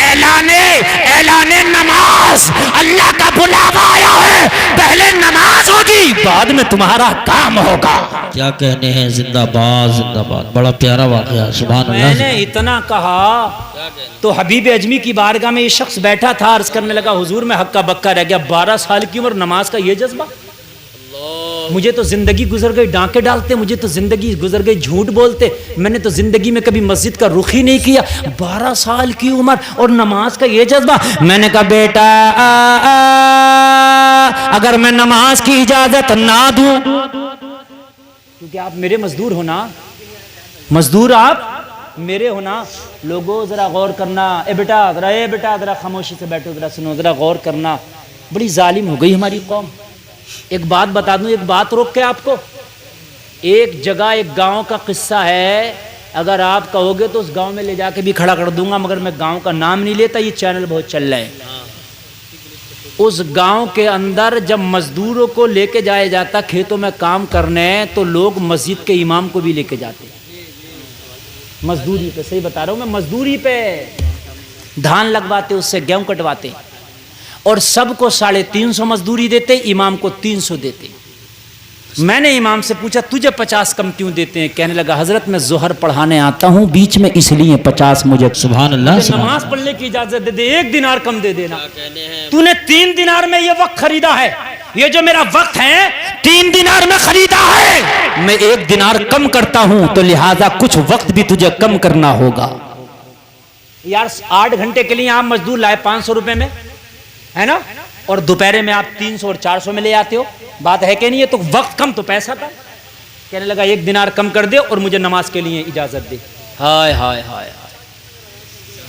ऐलाने नमाज। अल्लाह का बुलावा आया है, पहले नमाज होगी, बाद में तुम्हारा काम होगा। क्या कहने हैं, जिंदाबाद जिंदाबाद, बड़ा प्यारा वाकया। सुभान अल्लाह। मैंने इतना कहा तो हबीब अजमी की बारगाह में ये शख्स बैठा था, अर्ज करने लगा हुजूर में हक्का बक्का रह गया, 12 साल की उम्र, नमाज का ये जज्बा। मुझे तो जिंदगी गुजर गई डांके डालते, मुझे तो जिंदगी गुजर गई झूठ बोलते, मैंने तो जिंदगी में कभी मस्जिद का रुख ही नहीं किया। 12 साल की उम्र और नमाज का ये जज्बा। मैंने कहा बेटा अगर मैं नमाज की इजाजत ना दूं, क्योंकि आप मेरे मजदूर हो ना, मजदूर आप मेरे हो ना। लोगों जरा गौर करना, ए बेटा जरा खामोशी से बैठो, जरा सुनो, जरा गौर करना। बड़ी जालिम हो गई हमारी कौम। एक बात बता दूं, एक बात रोक के आपको, एक जगह एक गांव का किस्सा है, अगर आप कहोगे तो उस गांव में ले जाके भी खड़ा कर दूंगा, मगर मैं गांव का नाम नहीं लेता, ये चैनल बहुत चल रहे हैं। उस गांव के अंदर जब मजदूरों को लेके जाया जाता खेतों में काम करने, तो लोग मस्जिद के इमाम को भी लेके जाते, मजदूरी पे, सही बता रहा हूँ मैं, मजदूरी पे धान लगवाते, उससे गेहूं कटवाते, और सबको 350 मजदूरी देते, इमाम को 300 देते। मैंने इमाम से पूछा तुझे 50 कम क्यों देते हैं? कहने लगा हजरत मैं जोहर पढ़ाने आता हूँ बीच में, इसलिए 50 मुझे। सुभान अल्लाह। नमाज पढ़ने की इजाजत दे दे, 1 दिनार कम दे देना। तूने 3 दिनार में ये वक्त खरीदा है, ये जो मेरा वक्त है 3 दिनार में खरीदा है, मैं 1 दिनार कम करता हूं, तो लिहाजा कुछ वक्त भी तुझे कम करना होगा। यार 8 घंटे के लिए आप मजदूर लाए 500 रुपए में, है ना, और दोपहर में आप 300 और 400 में ले आते हो, बात है कि नहीं? है तो वक्त कम तो पैसा था। कहने लगा 1 दिनार कम कर दे और मुझे नमाज के लिए इजाजत दे। हाय हाय हाय,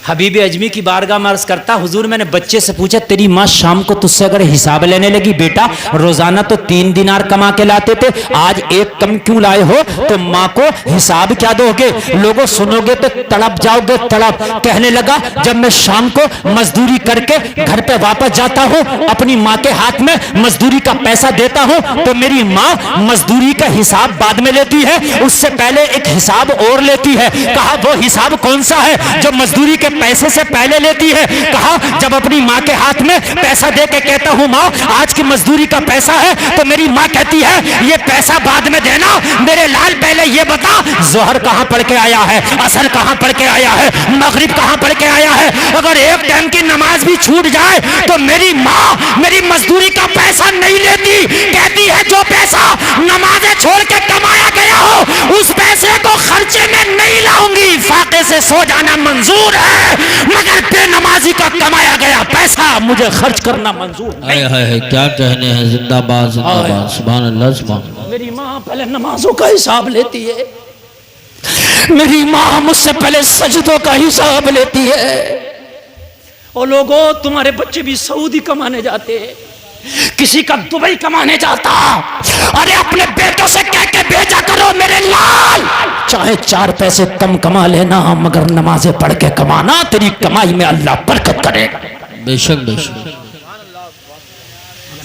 हबीब अजमी की बारगाह में अर्ज करता, हुजूर मैंने बच्चे से पूछा तेरी माँ शाम को तुझसे अगर हिसाब लेने लगी, बेटा रोजाना तो 3 दिनार कमा के लाते थे, आज 1 कम क्यों लाए हो? तो माँ को हिसाब क्या दोगे? लोगों सुनोगे तो तड़प जाओगे, तड़प। कहने लगा जब मैं शाम को मजदूरी करके घर पे वापस जाता हूँ, अपनी माँ के हाथ में मजदूरी का पैसा देता हूँ, तो मेरी माँ मजदूरी का हिसाब बाद में लेती है, उससे पहले एक हिसाब और लेती है। कहा वो हिसाब कौन सा है जो मजदूरी के पैसे से पहले लेती है? कहा जब अपनी माँ के हाथ में पैसा दे के कहता हूँ माँ आज की मजदूरी का पैसा है, तो मेरी माँ कहती है ये पैसा बाद में देना, मेरे लाल पहले ये बता जोहर कहाँ पढ़ के आया है, असर कहाँ पढ़ के आया है, मगरिब कहाँ पढ़ के आया है? अगर 1 टाइम की नमाज भी छूट जाए तो मेरी माँ मेरी मजदूरी का पैसा नहीं लेती, कहती है जो पैसा नमाजें छोड़ के कमाया गया हो उस पैसे को खर्चे में नहीं लाऊंगी, फाके से सो जाना मंजूर है, मगर बेनमाजी का कमाया गया पैसा मुझे खर्च करना मंजूर नहीं। है क्या कहने हैं, जिंदाबाद जिंदाबाद, सुभान अल्लाह सुभान। मेरी माँ पहले नमाजों का हिसाब लेती है, मेरी माँ मुझसे पहले सजदों का हिसाब लेती है। और लोगों तुम्हारे बच्चे भी सऊदी कमाने जाते हैं, किसी का दुबई कमाने जाता, अरे अपने बेटों से कह के भेजा करो मेरे लाल, चाहे 4 पैसे कम कमा लेना मगर नमाजें पढ़ के कमाना, तेरी कमाई में अल्लाह बरकत करेगा। बेशक बेशक।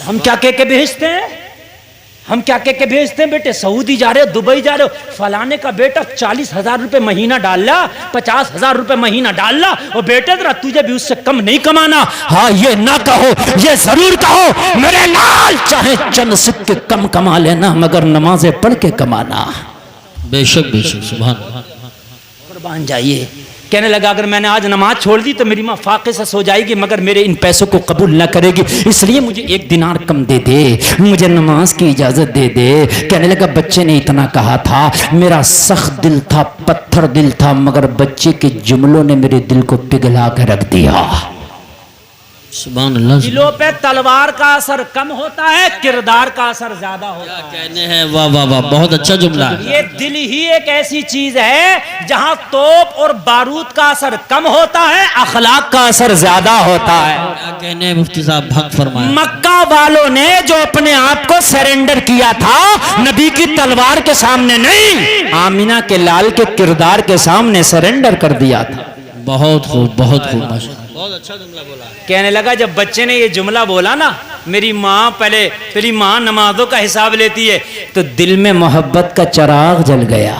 हम क्या कह के भेजते हैं, हम क्या कह के भेजते हैं? बेटे सऊदी जा रहे हो, दुबई जा रहे हो, फलाने का बेटा 40,000 रुपए महीना डाल ला, 50,000 रुपए महीना डाल ला, और बेटे जरा तुझे भी उससे कम नहीं कमाना। हाँ ये ना कहो, ये जरूर कहो मेरे लाल चाहे चंद सिक्के कम कमा लेना मगर नमाजें पढ़ के कमाना। बेशक बेशक, सुभान अल्लाह। कुर्बान जाइए। कहने लगा अगर मैंने आज नमाज छोड़ दी तो मेरी माँ फाके से सो जाएगी, मगर मेरे इन पैसों को कबूल ना करेगी, इसलिए मुझे 1 दिनार कम दे दे, मुझे नमाज की इजाजत दे दे। कहने लगा बच्चे ने इतना कहा था, मेरा सख्त दिल था, पत्थर दिल था, मगर बच्चे के जुमलों ने मेरे दिल को पिघला कर रख दिया। सुभान अल्लाह। दिलों पे तलवार का असर कम होता है, किरदार का असर ज्यादा होता है। कहने हैं वाह वाह वाह, बहुत अच्छा जुमला है। ये दिल ही एक ऐसी चीज है जहां तोप और बारूद का असर कम होता है, अखलाक का असर ज्यादा होता है। क्या कहने हैं मुफ्ती साहब, हक फरमाया। मक्का वालों ने जो अपने आप को सरेंडर किया था नबी की तलवार के सामने नहीं, आमिना के लाल के किरदार के सामने सरेंडर कर दिया था। बहुत खूब बहुत खूब, बहुत अच्छा जुमला बोला। कहने लगा जब बच्चे ने ये जुमला बोला ना, मेरी माँ पहले, तेरी माँ नमाजों का हिसाब लेती है, तो दिल में मोहब्बत का चिराग जल गया।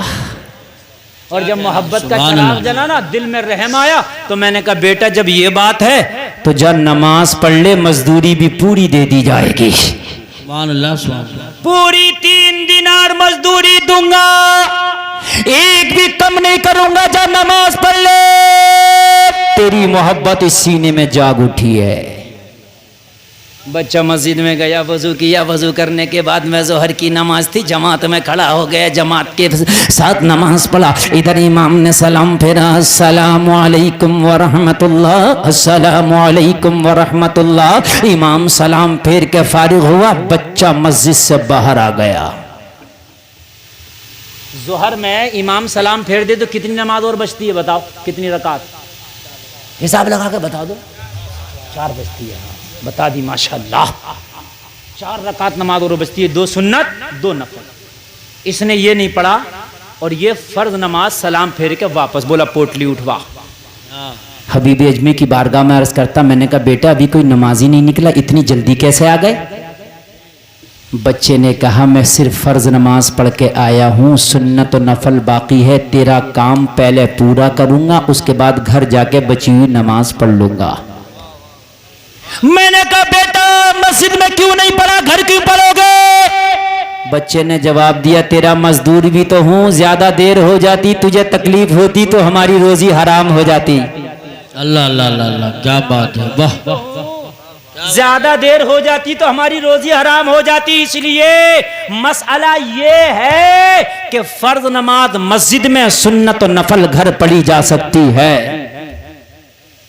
और जब मोहब्बत का चिराग जला ना, दिल में रहम आया, तो मैंने कहा बेटा जब ये बात है तो जब नमाज पढ़ ले, मजदूरी भी पूरी दे दी जाएगी। सुभान अल्लाह सुभान अल्लाह। पूरी 3 दिनार मजदूरी दूंगा, 1 भी कम नहीं करूंगा, जब नमाज पढ़ ले। तेरी मोहब्बत इस सीने में जाग उठी है। बच्चा मस्जिद में गया, वजू किया, वजू करने के बाद में जोहर की नमाज थी, जमात में खड़ा हो गया, जमात के साथ नमाज पढ़ा। इधर इमाम ने सलाम फेरा, अस्सलामु अलैकुम व रहमतुल्लाह, अस्सलामु अलैकुम व रहमतुल्लाह। इमाम सलाम फेर के फारिग हुआ, बच्चा मस्जिद से बाहर आ गया। जोहर में इमाम सलाम फेर दे तो कितनी नमाज और बचती है? बताओ कितनी रकात, हिसाब लगा के बता दो। 4 बचती है। बता दी माशाल्लाह, 4 रकात नमाज और बचती है, 2 सुन्नत 2 नफल। इसने ये नहीं पढ़ा और ये फर्ज नमाज सलाम फेर के वापस बोला पोटली उठवा। हबीब अजमी की बारगाह में अर्ज करता, मैंने कहा बेटा अभी कोई नमाजी नहीं निकला, इतनी जल्दी कैसे आ गए? बच्चे ने कहा मैं सिर्फ फर्ज नमाज पढ़ के आया हूँ, सुन्नत और नफल बाकी है, तेरा काम पहले पूरा करूंगा, उसके बाद घर जाके बची हुई नमाज पढ़ लूंगा। मैंने कहा बेटा मस्जिद में क्यों नहीं पढ़ा, घर क्यों पढ़ोगे? बच्चे ने जवाब दिया तेरा मजदूर भी तो हूँ, ज्यादा देर हो जाती तुझे तकलीफ होती तो हमारी रोजी हराम हो जाती। अल्लाह अल्लाह अल्लाह, क्या बात है, वाह। ज्यादा देर हो जाती तो हमारी रोजी हराम हो जाती। इसलिए मसला ये है कि फर्ज नमाज मस्जिद में, सुन्नत और नफल घर पढ़ी जा सकती है।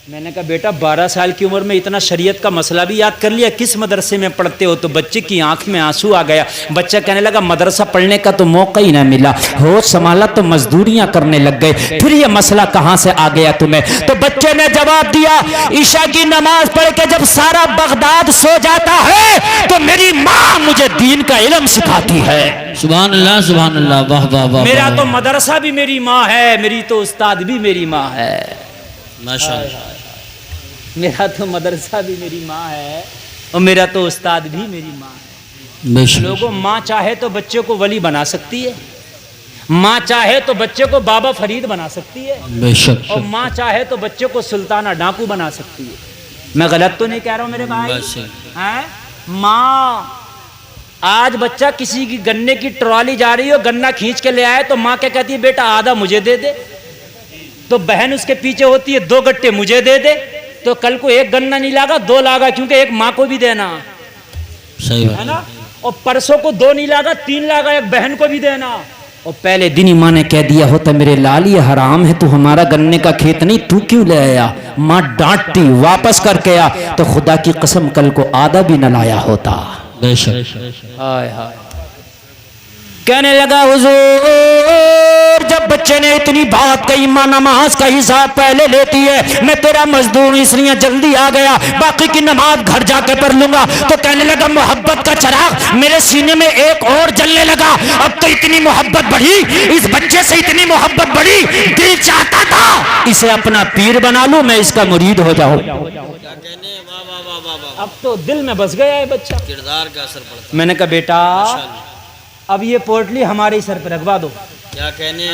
मैंने कहा बेटा 12 साल की उम्र में इतना शरीयत का मसला भी याद कर लिया, किस मदरसे में पढ़ते हो? तो बच्चे की आंख में आंसू आ गया। बच्चा कहने लगा मदरसा पढ़ने का तो मौका ही ना मिला, होश संभाला तो मजदूरियां करने लग गए, फिर ये मसला कहां से आ गया तुम्हें? तो बच्चे ने जवाब दिया ईशा की नमाज पढ़ के जब सारा बगदाद सो जाता है तो मेरी माँ मुझे दीन का इल्म सिखाती है। सुभान अल्लाह सुभान अल्लाह, वाह वाह वाह। मेरा तो मदरसा भी मेरी माँ है, मेरी तो उस्ताद भी मेरी माँ है। माशाअल्लाह, मेरा तो मदरसा भी मेरी माँ है और मेरा तो उस्ताद भी मेरी माँ है। बेशक। लोगों, माँ चाहे तो बच्चे को वली बना सकती है, माँ चाहे तो बच्चे को बाबा फरीद बना सकती है, बेशक। और माँ चाहे तो बच्चे को सुल्ताना डाकू बना सकती है। मैं गलत तो नहीं कह रहा हूँ मेरे भाई? हैं? माँ, आज बच्चा किसी की गन्ने की ट्रॉली जा रही हो, गन्ना खींच के ले आए तो माँ क्या कहती है बेटा आधा मुझे दे दे, तो बहन उसके पीछे होती है 2 गट्टे मुझे दे दे, तो कल को 1 गन्ना नहीं लागा 2 लागा, क्योंकि एक माँ को भी देना सही है ना, और परसों को 2 नहीं लागा 3 लागा, एक बहन को भी देना। और पहले दिन ही माँ ने कह दिया होता मेरे लाल ये हराम है, तू हमारा गन्ने का खेत नहीं, तू क्यों ले आया? माँ डांटती, वापस करके आ, तो खुदा की कसम कल को आधा भी न लाया होता। बेशक। हाय हाय। कहने लगा हुजूर जब बच्चे ने इतनी बात कही, माँ नमाज का हिसाब पहले लेती है, मैं तेरा मजदूर इसलिए जल्दी आ गया, बाकी की नमाज घर जाके पढ़ लूंगा। तो कहने लगा मोहब्बत का चिराग मेरे सीने में एक और जलने लगा। अब तो इतनी मोहब्बत बढ़ी, इस बच्चे से इतनी मोहब्बत बढ़ी, दिल चाहता था इसे अपना पीर बना लूं, मैं इसका मुरीद हो जाऊं। अब तो दिल में बस गया है बच्चा, किरदार का असर पड़ता। मैंने कहा बेटा अब ये पोटली हमारे सर पर रखवा दो। क्या कहने?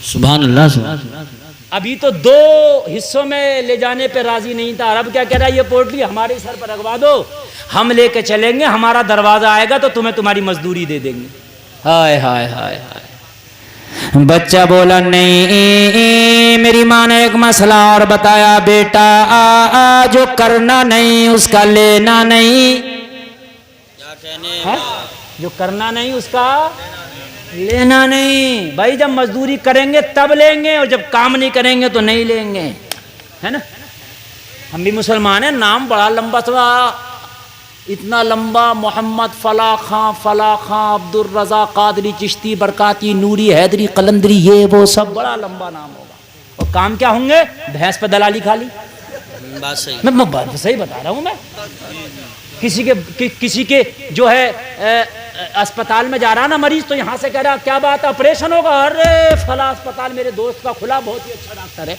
सुभान अल्लाह सुभान अल्लाह। अभी तो 2 हिस्सों में ले जाने पे राजी नहीं था, अब क्या कह रहा है ये पोटली हमारे सर पर रखवा दो, हम लेके चलेंगे, हमारा दरवाजा आएगा तो तुम्हें तुम्हारी मजदूरी दे देंगे। हाय हाय हाय हाय। बच्चा बोला नहीं, मेरी माँ ने एक मसला और बताया बेटा, जो करना नहीं उसका लेना नहीं। क्या कहने? है? जो करना नहीं उसका लेना नहीं। भाई जब मजदूरी करेंगे तब लेंगे, और जब काम नहीं करेंगे तो नहीं लेंगे, है ना? हम भी मुसलमान हैं, नाम बड़ा लंबा था, इतना लंबा, मोहम्मद फला खां अब्दुल रजा कादरी चिश्ती बरकाती नूरी हैदरी कलंदरी, ये वो सब बड़ा लंबा नाम होगा, और काम क्या होंगे? भैंस पे दलाली खाली। बात सही। मैं बात सही बता रहा हूँ। मैं किसी के जो है अस्पताल में जा रहा ना मरीज, तो यहाँ से कह रहा क्या बात है ऑपरेशन होगा, अरे फला अस्पताल मेरे दोस्त का खुला, बहुत ही अच्छा डॉक्टर है,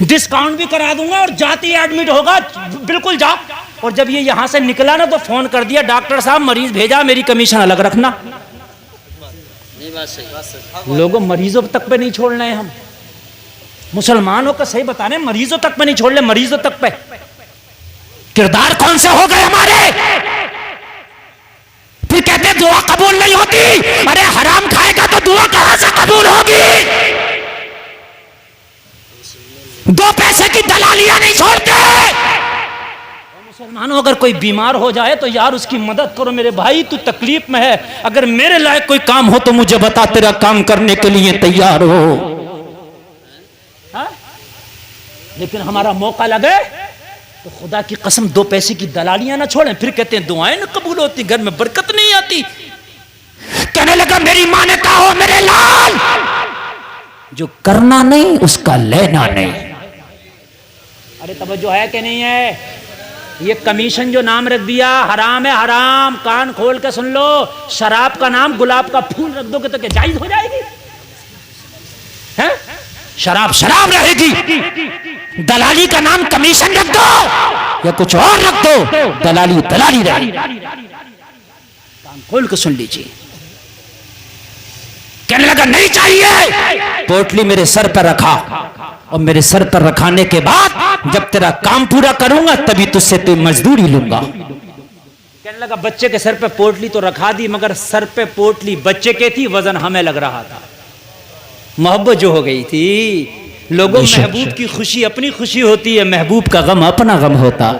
डिस्काउंट भी करा दूंगा, और जाती एडमिट होगा, बिल्कुल जाओ। और जब ये यहाँ से निकला ना तो फोन कर दिया डॉक्टर साहब मरीज भेजा, मेरी कमीशन अलग रखना। नहीं बात सही। लोगों मरीजों तक पे नहीं छोड़ रहे हम, मुसलमानों का सही बता रहे, मरीजों तक पे नहीं छोड़ रहे, मरीजों तक पे। किरदार कौन से हो गए हमारे? फिर कहते दुआ कबूल नहीं होती, अरे हराम खाएगा तो दुआ कहां से कबूल होगी? 2 पैसे की दलालियां नहीं छोड़ते। मुसलमानों अगर कोई बीमार हो जाए तो यार उसकी मदद करो, मेरे भाई तू तकलीफ में है, अगर मेरे लायक कोई काम हो तो मुझे बता, तेरा काम करने के लिए तैयार हो। हा? लेकिन हमारा मौका लगे तो खुदा की कसम 2 पैसे की दलालियां ना छोड़ें, फिर कहते हैं दुआएं ना कबूल होती, घर में बरकत नहीं आती। कहने लगा मेरी मां ने कहा हो मेरे लाल, जो करना नहीं उसका लेना नहीं। अरे तवज्जो है कि नहीं है? ये कमीशन जो नाम रख दिया हराम है, हराम। कान खोल के सुन लो, शराब का नाम गुलाब का फूल रख दोगे तो क्या जायज हो जाएगी? है? शराब शराब रहेगी। दलाली का नाम कमीशन रख दो या कुछ और रख दो, दलाली दलाली रहेगी। कान खोल के सुन लीजिए। कहने लगा नहीं चाहिए। पोटली मेरे सर पर रखा और मेरे सर पर रखाने के बाद जब तेरा काम पूरा करूंगा तभी तुझसे तो मजदूरी लूंगा। कहने लगा बच्चे के सर पे पोटली तो रखा दी, मगर सर पे पोटली बच्चे के थी, वजन हमें लग रहा था। मोहब्बत जो हो गई थी। लोगों, महबूब की खुशी अपनी खुशी होती है, महबूब का गम अपना गम होता।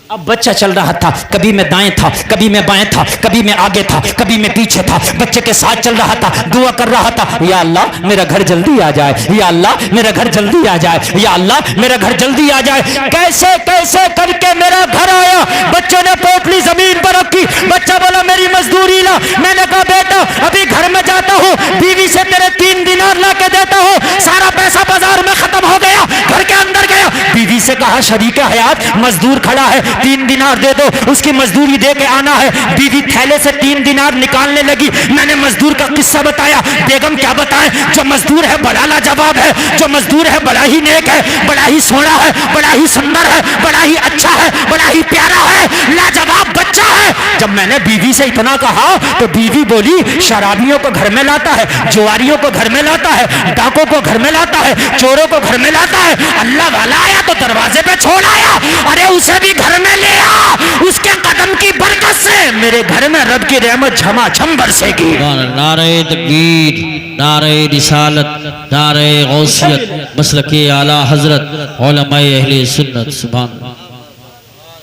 अब बच्चा चल रहा था, कभी मैं दाएं था, कभी मैं बाएं था, कभी मैं आगे था, कभी मैं पीछे था, बच्चे के साथ चल रहा था, दुआ कर रहा था, या अल्लाह मेरा घर जल्दी आ जाए, या अल्लाह मेरा घर जल्दी आ जाए, या अल्लाह मेरा घर जल्दी आ जाए। कैसे कैसे करके मेरा घर आया। बच्चे ने पोटली जमीन पर रखी, बच्चा बोला मेरी मजदूरी ला। मैंने कहा बेटा अभी घर में जाता हूँ, बीवी से तेरे 3 दिनार ला के देता हूँ, सारा पैसा बाजार में खत्म हो गया। घर के अंदर गया, बीवी से कहा शरीक हयात मजदूर खड़ा है, 3 दिनार दे दो, उसकी मजदूरी दे के आना है। बीवी थैले से 3 दिनार निकालने लगी। मैंने मजदूर का किस्सा बताया। बेगम क्या बताएं, जो मजदूर है बड़ा लाजवाब है, जो मजदूर है बड़ा ही नेक है, बड़ा ही सोना है, बड़ा ही सुंदर है, बड़ा ही अच्छा है, बड़ा ही प्यारा है, लाजवाब बच्चा है। जब मैंने बीवी से इतना कहा तो बीवी बोली शराबियों को घर में लाता है, जुआरियों को घर में लाता है, डाकों को घर में लाता है, चोरों को घर में लाता है। अल्लाह वाला आया तो दरवाजे पे छोड़ आया, अरे उसे भी घर में ले आ। उसके कदम की बरकत से मेरे घर में रब की रहमत झमाझम बरसेगी। नारे तकबीर, नारे रिसालत, नारे गौसियत, मसलके आला हजरत, उलमाए अहले सुन्नत। सुभान अल्लाह।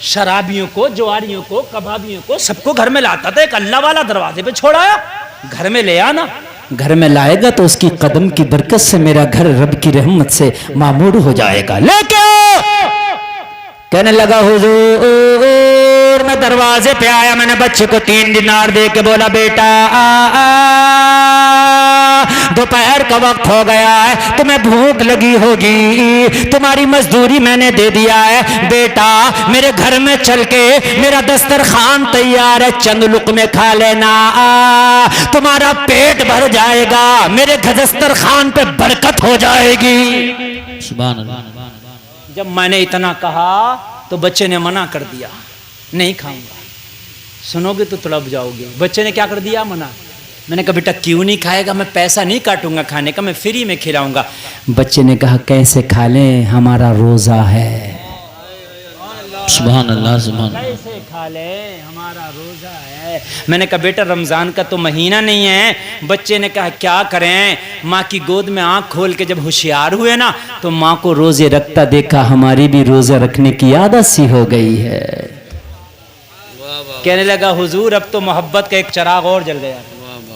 शराबियों को, जुआरियों को, कबाबियों को सबको घर में लाता था। एक अल्लाह वाला दरवाजे पे छोड़ आया, घर में ले आना। घर में लाएगा तो उसकी कदम की बरकत से मेरा घर रब की रहमत से मामूर हो जाएगा। लेके कहने लगा हुजूर मैं दरवाजे पे आया, मैंने बच्चे को 3 दिनार दे के बोला बेटा दोपहर का वक्त हो गया है, तुम्हें भूख लगी होगी, तुम्हारी मजदूरी मैंने दे दिया है, बेटा मेरे घर में चल के मेरा दस्तरखान तैयार है, चंद लुक़मे खा लेना, तुम्हारा पेट भर जाएगा, मेरे दस्तरखान पे बरकत हो जाएगी। सुभान अल्लाह। जब मैंने इतना कहा तो बच्चे ने मना कर दिया, नहीं खाऊंगा, सुनोगे तो तड़प जाओगे। बच्चे ने क्या कर दिया, मना। मैंने कहा बेटा क्यों नहीं खाएगा, मैं पैसा नहीं काटूंगा खाने का, मैं फ्री में खिलाऊंगा। बच्चे ने कहा कैसे खा लें, हमारा रोजा है। सुभान अल्लाह, सुभान अल्लाह। कैसे खा लें, हमारा रोजा है। मैंने कहा बेटा रमजान का तो महीना नहीं है। बच्चे ने कहा क्या करें, माँ की गोद में आंख खोल के जब होशियार हुए ना तो माँ को रोजे रखता देखा, हमारी भी रोजे रखने की आदत सी हो गई है। कहने लगा हुजूर अब तो मोहब्बत का एक चिराग और जल गया।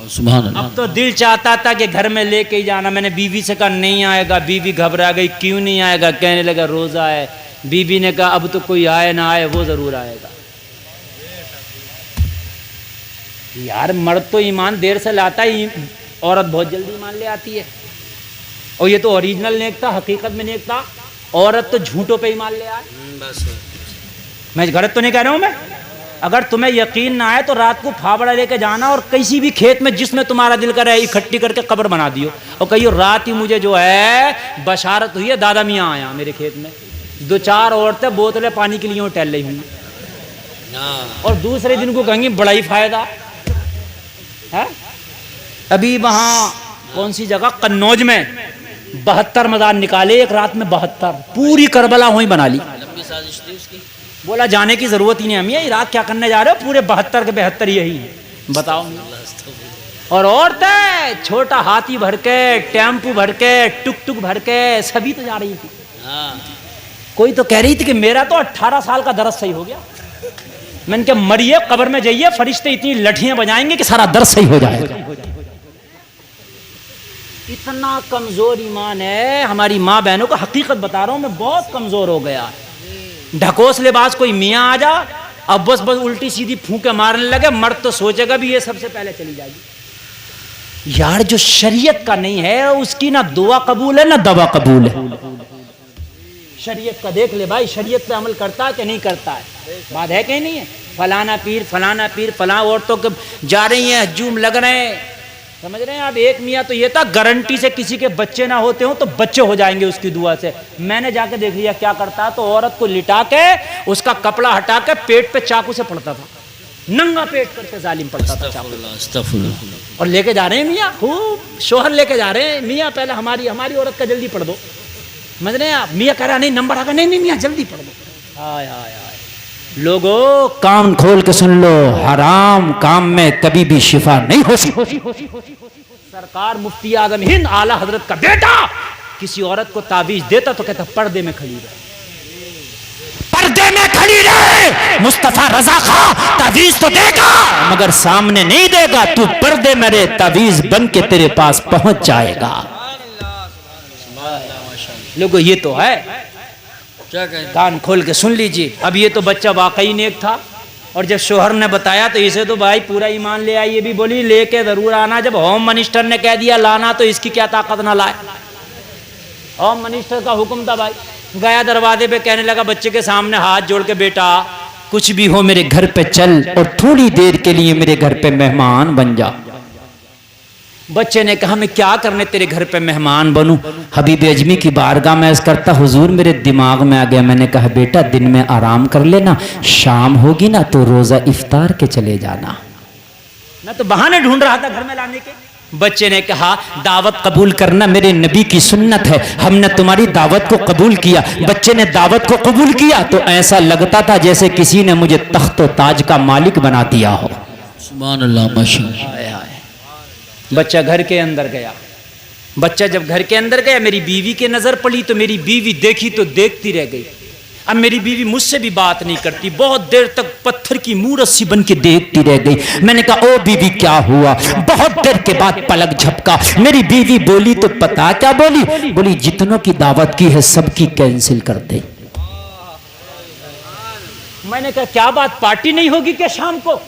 सुभान अल्लाह। अब तो दिल चाहता था कि घर में लेके ही जाना। मैंने बीवी से कहा नहीं आएगा, बीवी घबरा गई, क्यों नहीं आएगा, कहने लगा रोजा है। बीवी ने कहा अब तो कोई आए ना आए वो जरूर आएगा। यार मर्द तो ईमान देर से लाता ही, औरत बहुत जल्दी ईमान ले आती है। और ये तो ओरिजिनल नेक था, हकीकत में नेक था। औरत तो झूठों पे ईमान ले आए। मैं गलत तो नहीं कह रहा हूं मैं। अगर तुम्हें यकीन ना आए तो रात को फावड़ा लेके जाना और किसी भी खेत में जिसमें तुम्हारा दिल करे इकट्ठी करके कब्र बना दियो और कहियो रात ही मुझे जो है बशारत हुई है, दादा मियाँ आया मेरे खेत में, 2-4 औरतें बोतलें पानी के लिए टहल रही हुई, और दूसरे दिन को कहेंगी बड़ा ही फायदा है। अभी वहाँ कौन सी जगह, कन्नौज में 72 मजार निकाले एक रात में, 72 पूरी करबला वहीं बना ली। लंबी साजिश थी उसकी। बोला जाने की जरूरत ही नहीं, हम ये रात क्या करने जा रहे हो, पूरे 72 के 72 यही है, बताओ। और औरतें छोटा हाथी भर के, टेम्पू भर के, टुक टुक भर के सभी तो जा रही थी। कोई तो कह रही थी कि मेरा तो 18 साल का दर्द सही हो गया। मैंने कहा मरिए कब्र में जाइए, फरिश्ते इतनी लठियां बजाएंगे कि सारा दर्द सही हो जाएगा। इतना कमजोर ईमान है हमारी माँ बहनों का, हकीकत बता रहा हूं मैं, बहुत कमजोर हो गया। ढकोस लिबास कोई मियाँ आ जा, अब बस उल्टी सीधी फूंके मारने लगे, मर्द तो सोचेगा भी ये सबसे पहले चली जाएगी। यार जो शरीयत का नहीं है उसकी ना दुआ कबूल है ना दवा कबूल है। शरीयत का देख ले भाई, शरीयत पे अमल करता है कि नहीं करता है? बात है कि नहीं है? फलाना पीर फलां औरतों के जा रही हैं, हजूम लग रहे हैं, समझ रहे हैं आप। एक मियाँ तो ये था गारंटी से किसी के बच्चे ना होते हो तो बच्चे हो जाएंगे उसकी दुआ से। मैंने जाके देख लिया क्या करता, तो औरत को लिटा के उसका कपड़ा हटा के पेट पे चाकू से पड़ता था, नंगा पेट करके जालिम पड़ता था चाकू, और लेके जा रहे हैं मियाँ, खूब शोहर लेके जा रहे हैं। मियाँ पहले हमारी औरत का जल्दी पढ़ दो, समझ रहे हैं आप। मियाँ कह रहा नहीं, नंबर आ गया, नहीं मियाँ जल्दी पढ़ दो। हाय हाय हाय, लोगों कान खोल के सुन लो, हराम काम में कभी भी शिफा नहीं हो सकती। सरकार मुफ्ती आजम हिंद आला हजरत का बेटा किसी औरत को तावीज देता तो कहता पर्दे में खड़ी रहे, पर्दे में खड़ी रहे। मुस्तफा रजा खा तावीज तो देगा मगर सामने नहीं देगा, तू पर्दे में रहे, तावीज बन के तेरे पास पहुंच जाएगा। लोगों ये तो है, कान खोल के सुन लीजिए। अब ये तो बच्चा वाकई नेक था, और जब शोहर ने बताया तो इसे तो भाई पूरा ईमान ले आई। ये भी बोली लेके जरूर आना। जब होम मिनिस्टर ने कह दिया लाना तो इसकी क्या ताकत ना लाए। होम मिनिस्टर का हुक्म था भाई। गया दरवाजे पे, कहने लगा बच्चे के सामने हाथ जोड़ के, बेटा कुछ भी हो मेरे घर पे चल और थोड़ी देर के लिए मेरे घर पे मेहमान बन जा। बच्चे ने कहा मैं क्या करने तेरे घर पे मेहमान बनूं। हबीब अजमी की बारगाह में अर्ज करता, हुजूर मेरे दिमाग में आ गया। मैंने कहा बेटा दिन में आराम कर लेना, शाम होगी ना तो रोजा इफ्तार के चले जाना। मैं तो बहाने ढूंढ रहा था घर में लाने के। बच्चे ने कहा दावत कबूल करना मेरे नबी की सुन्नत है, हमने तुम्हारी दावत को कबूल किया। बच्चे ने दावत को कबूल किया तो ऐसा लगता था जैसे किसी ने मुझे तख्त व ताज का मालिक बना दिया हो। सुभान अल्लाह, माशाअल्लाह। बच्चा घर के अंदर गया। बच्चा जब घर के अंदर गया, मेरी बीवी की नजर पड़ी तो मेरी बीवी देखी तो देखती रह गई। अब मेरी बीवी मुझसे भी बात नहीं करती, बहुत देर तक पत्थर की मूरत सी बन के देखती रह गई। मैंने कहा ओ बीवी क्या हुआ? बहुत देर के बाद पलक झपका, मेरी बीवी बोली तो पता क्या बोली? बोली जितनों की दावत की है सबकी कैंसिल कर दे। मैंने कहा क्या बात, पार्टी नहीं होगी क्या शाम को?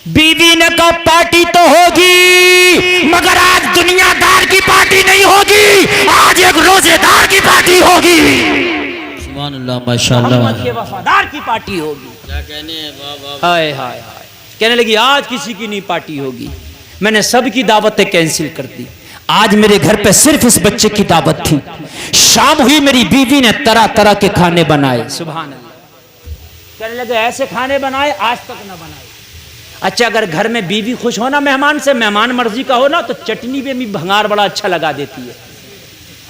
बीवी ने कहा पार्टी तो होगी मगर आज दुनियादार की पार्टी नहीं होगी, आज एक रोजेदार की पार्टी होगी। सुभान अल्लाह, माशाअल्लाह। मोहम्मद के वफादार की पार्टी होगी। क्या कहने हैं, वाह वाह। हाय हाय हाय, कहने लगी आज किसी की नहीं पार्टी होगी। मैंने सबकी दावतें कैंसिल कर दी। आज मेरे घर पे सिर्फ इस बच्चे की दावत थी। शाम हुई, मेरी बीवी ने तरह तरह के खाने बनाए। सुभान अल्लाह। कहने लगे ऐसे खाने बनाए आज तक ना बनाए। अच्छा अगर घर में बीवी खुश हो ना मेहमान से, मेहमान मर्जी का हो ना तो चटनी भी भंगार बड़ा अच्छा लगा देती है,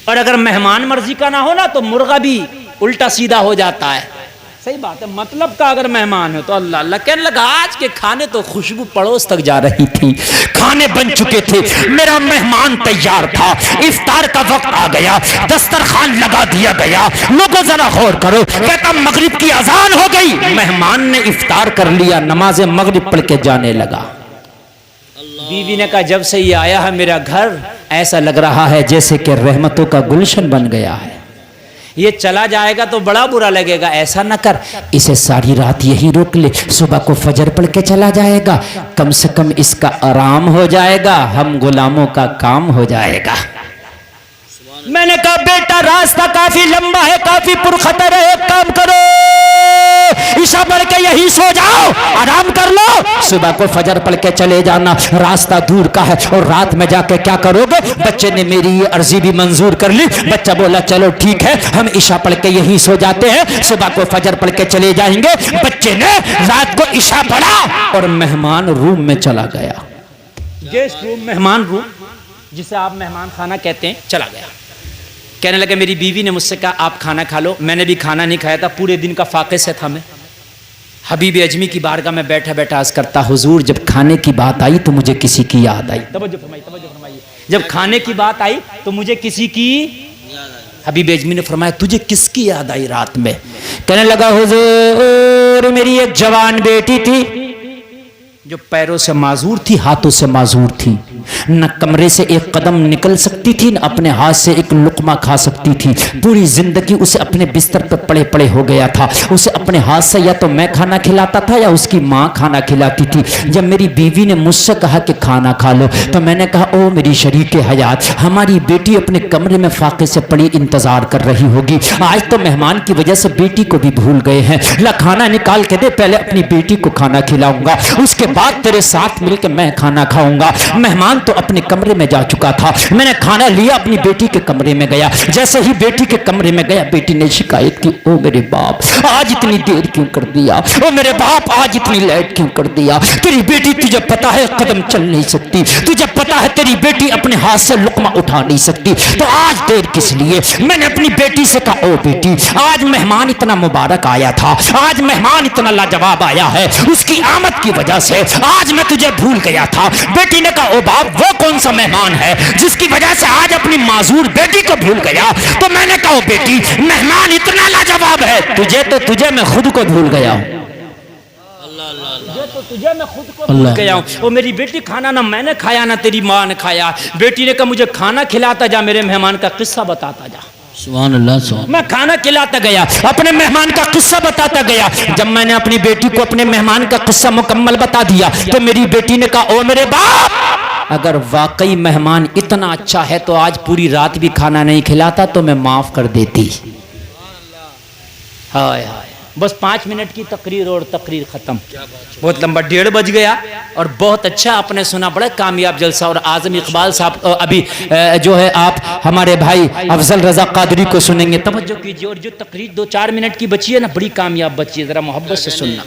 और अगर मेहमान मर्जी का ना हो ना तो मुर्गा भी उल्टा सीधा हो जाता है। सही बात है, मतलब का अगर मेहमान हो तो अल्लाह अल्लाह। कहने लगा आज के खाने तो खुशबू पड़ोस तक जा रही थी, खाने बन चुके थे, मेरा मेहमान तैयार था, इफ्तार का वक्त आ गया, दस्तरखान लगा दिया गया। लोगों जरा गौर करो, कहता मगरिब की अजान हो गई, मेहमान ने इफ्तार कर लिया, नमाज मगरिब पढ़ के जाने लगा। बीवी ने कहा जब से ये आया है मेरा घर ऐसा लग रहा है जैसे कि रहमतों का गुलशन बन गया है, ये चला जाएगा तो बड़ा बुरा लगेगा। ऐसा न कर, इसे सारी रात यही रोक ले, सुबह को फजर पढ़ के चला जाएगा, कम से कम इसका आराम हो जाएगा, हम गुलामों का काम हो जाएगा। मैंने कहा बेटा रास्ता काफी लंबा है, काफी पुरखतर है, एक काम करो ईशा पढ़ के यही सो जाओ, आराम कर लो, सुबह को फजर पढ़ के चले जाना, रास्ता दूर का है और रात में जाके क्या करोगे। बच्चे ने मेरी ये अर्जी भी मंजूर कर ली। बच्चा बोला चलो ठीक है, हम ईशा पढ़ के यही सो जाते हैं, सुबह को फजर पढ़ के चले जाएंगे। बच्चे ने रात को ईशा पढ़ा और मेहमान रूम में चला गया, गेस्ट रूम, मेहमान रूम जिसे आप मेहमान खाना कहते हैं, चला गया। कहने लगे मेरी बीवी ने मुझसे कहा आप खाना खा लो। मैंने भी खाना नहीं खाया था, पूरे दिन का फाके से था मैं। हबीब अजमी की बारगाह में बैठा बैठा अर्ज करता हुजूर जब खाने की बात आई तो मुझे किसी की याद आई। तवज्जो फरमाइए। जब खाने की बात आई तो मुझे किसी की हबीब अजमी ने फरमाया तुझे किसकी याद आई रात में? कहने लगा हुजूर मेरी एक जवान बेटी थी जो पैरों से माजूर थी, हाथों से माजूर थी, न कमरे से एक कदम निकल सकती थी, न अपने हाथ से एक लुकमा खा सकती थी। पूरी जिंदगी उसे अपने बिस्तर पर पड़े पड़े हो गया था। उसे अपने हाथ से या तो मैं खाना खिलाता था या उसकी माँ खाना खिलाती थी। जब मेरी बीवी ने मुझसे कहा कि खाना खा लो, तो मैंने कहा ओ मेरी शरीक हयात, हमारी बेटी अपने कमरे में फाके से पड़ी इंतजार कर रही होगी। आज तो मेहमान की वजह से बेटी को भी भूल गए हैं। ला खाना निकाल के दे, पहले अपनी बेटी को खाना खिलाऊंगा, उसके बाद तेरे साथ मिलकर मैं खाना खाऊंगा। मेहमान तो अपने कमरे में जा चुका था। मैंने खाना लिया, अपनी बेटी के कमरे में गया। जैसे ही बेटी के कमरे में गया, बेटी ने शिकायत की, ओ मेरे बाप आज इतनी देर क्यों कर दिया, ओ मेरे बाप आज इतनी लेट क्यों कर दिया। तेरी बेटी तुझे पता है कदम चल नहीं सकती, तुझे पता है तेरी बेटी अपने हाथ से लुकमा उठा नहीं सकती, तो आज देर किस लिए। मैंने अपनी बेटी से कहा, ओ बेटी आज मेहमान इतना मुबारक आया था, आज मेहमान इतना लाजवाब आया है, उसकी आमद की वजह से आज मैं तुझे भूल गया था। बेटी ने कहा, ओ बाप वो कौन सा मेहमान है जिसकी वजह से आज अपनी माजूर बेटी को भूल गया। तो मैंने कहा, ओ बेटी मेहमान इतना लाजवाब है, तुझे मैं खुद को भूल गया हूं, तुझे मैं खुद को भूल गया हूं। वो मेरी बेटी खाना ना मैंने खाया ना तेरी माँ ने खाया। बेटी ने कहा, मुझे खाना खिलाता जा, मेरे मेहमान का किस्सा बताता जा। सुभान अल्लाह, सुभान। मैं खाना खिलाता गया, अपने मेहमान का किस्सा बताता गया। जब मैंने अपनी बेटी को अपने मेहमान का किस्सा मुकम्मल बता दिया, तो मेरी बेटी ने कहा, ओ मेरे बाप अगर वाकई मेहमान इतना अच्छा है तो आज पूरी रात भी खाना नहीं खिलाता तो मैं माफ कर देती। हाय हाय, बस 5 मिनट की तकरीर और तकरीर खत्म। बहुत लंबा 1:30 बज गया और बहुत अच्छा आपने सुना, बड़ा कामयाब जलसा। और आजम इकबाल साहब अभी जो है आप हमारे भाई अफजल रजा कादरी को सुनेंगे, तवज्जो कीजिए। और जो तकरीर 2-4 मिनट की बची है ना, बड़ी कामयाब बची है, जरा मोहब्बत से सुनना।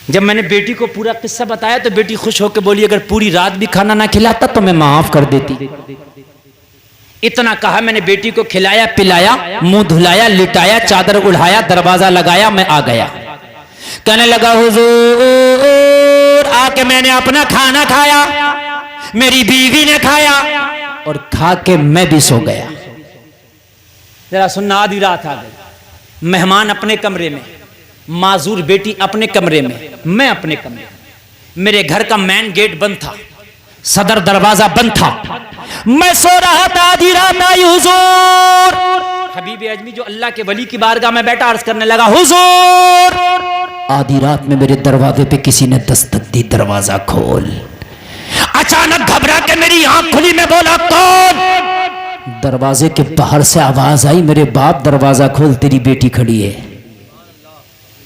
जब मैंने बेटी को पूरा किस्सा बताया तो बेटी खुश होकर बोली, अगर पूरी रात भी खाना ना खिलाता तो मैं माफ कर देती। इतना कहा, मैंने बेटी को खिलाया पिलाया, मुंह धुलाया, लिटाया, चादर उड़ाया, दरवाजा लगाया, मैं आ गया। कहने लगा, हुजूर आके मैंने अपना खाना खाया, मेरी बीवी ने खाया और खा के मैं भी सो गया। जरा सुनना, आधी रात आ गई, मेहमान अपने कमरे में, माजूर बेटी अपने कमरे में, मैं अपने कमरे में। मेरे घर का मेन गेट बंद था, सदर दरवाजा बंद था, मैं सो रहा था। आधी रात आई, हुजूर हबीब अजमी जो अल्लाह के वली की बारगाह में बैठा, अर्ज करने लगा, हुजूर आधी रात में मेरे दरवाजे पे किसी ने दस्तक दी, दरवाजा खोल। अचानक घबरा के मेरी आंख खुली, मैं बोला, कौन। दरवाजे के बाहर से आवाज आई, मेरे बाप दरवाजा खोल, तेरी बेटी खड़ी है।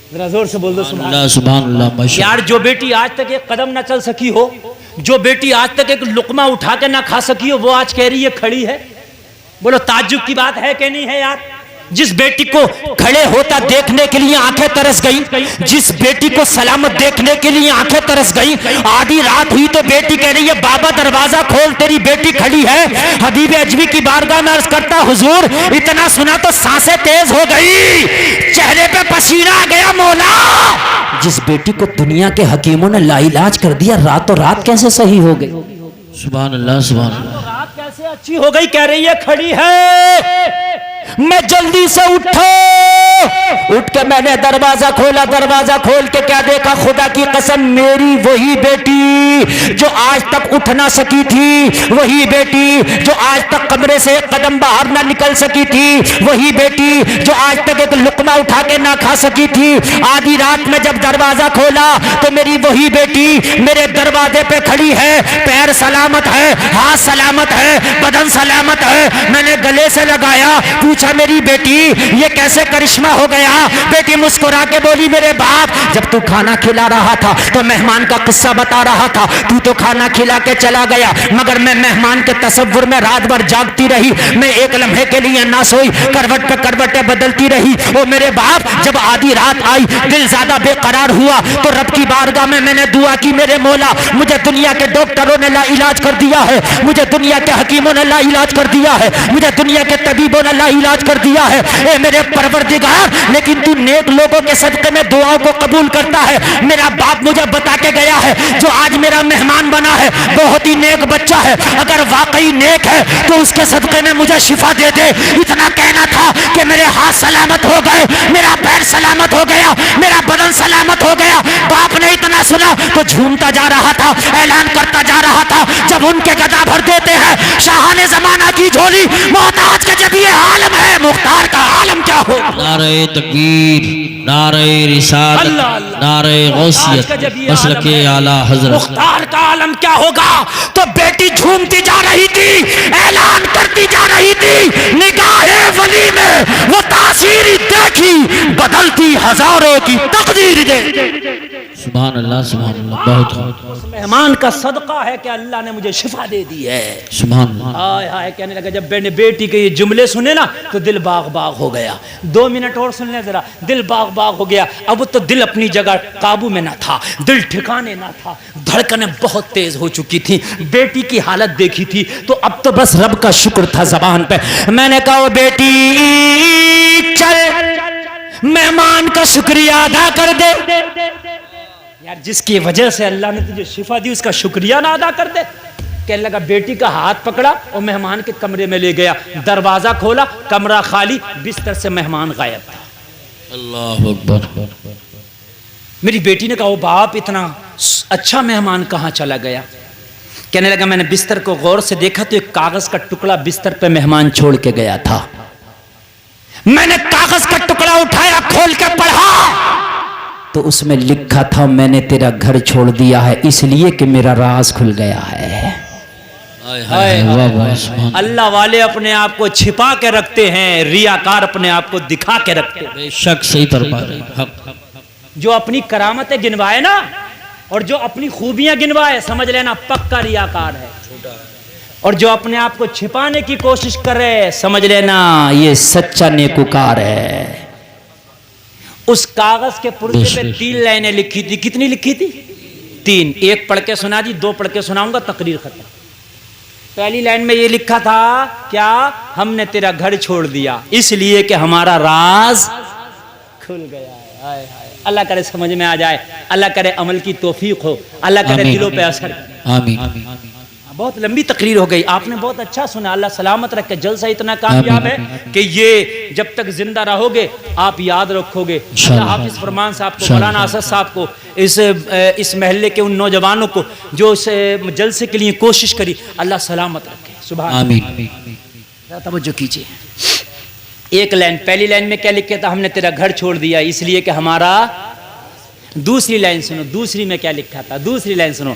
जरा जोर से बोल दो, सुभान अल्लाह, सुभान अल्लाह। यार जो बेटी आज तक एक कदम ना चल सकी हो, जो बेटी आज तक एक लुकमा उठा के ना खा सकी हो, वो आज कह रही है खड़ी है। बोलो ताज्जुब की बात है कि नहीं है यार। जिस बेटी को खड़े होता देखने के लिए आंखें तरस गई, जिस बेटी को सलामत देखने के लिए आंखें तरस गई, आधी रात हुई तो बेटी कह रही है, बाबा दरवाजा खोल, तेरी बेटी खड़ी है। हबीब अजमी की बारगाह में अर्ज करता, हुजूर इतना सुना तो सांसें तेज हो गई, चेहरे पे पसीना आ गया। मौला, जिस बेटी को दुनिया के हकीमों ने लाइलाज कर दिया, रातों रात कैसे सही हो गई। सुभान अल्लाह, सुभान अल्लाह। रात कैसे अच्छी हो गई, कह रही है खड़ी है। मैं जल्दी से उठ के मैंने दरवाजा खोला। दरवाजा खोल के क्या देखा, खुदा की कसम, मेरी वही बेटी जो आज तक उठ ना सकी थी, वही बेटी जो आज तक कमरे से एक कदम बाहर ना निकल सकी थी, वही बेटी जो आज तक एक लुकमा उठा के ना खा सकी थी। आधी रात में जब दरवाजा खोला तो मेरी वही बेटी मेरे दरवाजे पे खड़ी है। पैर सलामत है, हाथ सलामत है, बदन सलामत है। मैंने गले से लगाया, पूछा, मेरी बेटी ये कैसे करिश्मा हो गया। बेटी मुस्कुरा के बोली, मेरे बाप जब तू खाना खिला रहा था तो मेहमान का किस्सा बता रहा था, तू तो खाना खिला के चला गया, मगर मैं मेहमान के तसव्वुर में रात भर जागती रही, मैं एक लम्हे के लिए ना सोई, करवट पे करवटें बदलती रही। ओ मेरे बाप, जब आधी रात आई, दिल ज्यादा बेकरार हुआ तो रब की बारगाह में मैंने दुआ की, मेरे मौला मुझे दुनिया के डॉक्टरों ने ला इलाज कर दिया है, मुझे दुनिया के हकीमों ने ला इलाज कर दिया है, मुझे दुनिया के तबीबों ने ला इलाज कर दिया है। ए मेरे परवरदिगार, लेकिन तू नेक लोगों के सदके में दुआओं को कबूल करता है। मेरा बाप मुझे बता के गया है, जो आज मेरा मेहमान बना है बहुत ही नेक बच्चा है, अगर वाकई नेक है तो उसके सदके में मुझे शिफा दे दे। इतना कहना था कि मेरे हाथ सलामत हो गए, मेरा पैर सलामत हो गया, मेरा बदन सलामत हो गया। बाप ने इतना वो झूमता जा रहा था, ऐलान करता जा रहा था। जब उनके गदा भर देते हैं शाहाने जमाना की झोली, मोहताज का जब ये आलम है, मुख्तार का आलम क्या हो। नारे तकबीर, नारे रिसालत, नारे गौसियत, मसलके आला हजरत। मुख्तार का आलम क्या होगा। तो बेटी झूमती जा रही थी, ऐलान करती जा रही थी, निगाहे वली में वो तासीर देखी, बदलती हजारों की तकदीर दे। सुभान अल्लाह, सुभान अल्लाह। बहुत उस मेहमान का सदका है कि अल्लाह ने मुझे शिफा दे दी है। सुभान अल्लाह। हाय हाय कहने लगा। जब मैंने बेटी के ये जुमले सुने ना तो दिल बाग बाग हो गया। 2 मिनट और सुन ले जरा, दिल बाग बाग हो गया। अब तो दिल अपनी जगह काबू में ना था, दिल ठिकाने ना था, धड़कनें बहुत तेज हो चुकी थी। बेटी की हालत देखी थी तो अब तो बस रब का शुक्र था जबान पे। मैंने कहा बेटी चल मेहमान का शुक्रिया अदा कर दे। यार जिसकी वजह से अल्लाह ने तुझे शिफा दी उसका शुक्रिया ना अदा कर दे। कहने लगा। बेटी का हाथ पकड़ा और मेहमान के कमरे में ले गया। दरवाजा खोला, कमरा खाली, बिस्तर से मेहमान गायब था। अल्लाह अकबर। मेरी बेटी ने कहा, ओ बाप इतना अच्छा मेहमान कहाँ चला गया। कहने लगा मैंने बिस्तर को गौर से देखा तो एक कागज का टुकड़ा बिस्तर पे मेहमान छोड़ के गया था। मैंने कागज का टुकड़ा उठाया, खोल के पढ़ा तो उसमें लिखा था मैंने तेरा घर छोड़ दिया है इसलिए कि मेरा राज खुल गया है। अल्लाह वाले अपने आप को छिपा के रखते हैं, रियाकार अपने आप को दिखा के रखते हैं। बेशक सही तरफा रहे। जो अपनी करामतें गिनवाए ना और जो अपनी खूबियां गिनवाए, समझ लेना पक्का रियाकार है। और जो अपने आप को छिपाने की कोशिश करे, समझ लेना ये सच्चा नेकुकार है। उस कागज के पुर्जे पे 3 लाइनें लिखी थी। कितनी लिखी थी? 3। एक पढ़ के सुना दी, 2 पढ़ के सुनाऊंगा, तकरीर खत्म। पहली लाइन में ये लिखा था क्या, हमने तेरा घर छोड़ दिया इसलिए कि हमारा राज खुल गया है। हाय हाय, अल्लाह करे समझ में आ जाए, अल्लाह करे अमल की तौफीक हो, अल्लाह करे दिलों पे असर। आमीन। बहुत लंबी तकरीर हो गई, आपने बहुत अच्छा सुना। अल्लाह सलामत रखे। जलसा इतना कामयाब है कि ये जब तक जिंदा रहोगे आप याद रखोगे। हाफिज फरमान साहब को, मौलाना असद साहब को, इस महल्ले के उन नौजवानों को जो इस जलसे के लिए कोशिश करी, अल्लाह सलामत रखे। सुभान अल्लाह। तवज्जो कीजिए। एक लाइन, पहली लाइन में क्या लिखा था, हमने तेरा घर छोड़ दिया इसलिए कि हमारा। दूसरी लाइन सुनो, दूसरी में क्या लिखा था, दूसरी लाइन सुनो।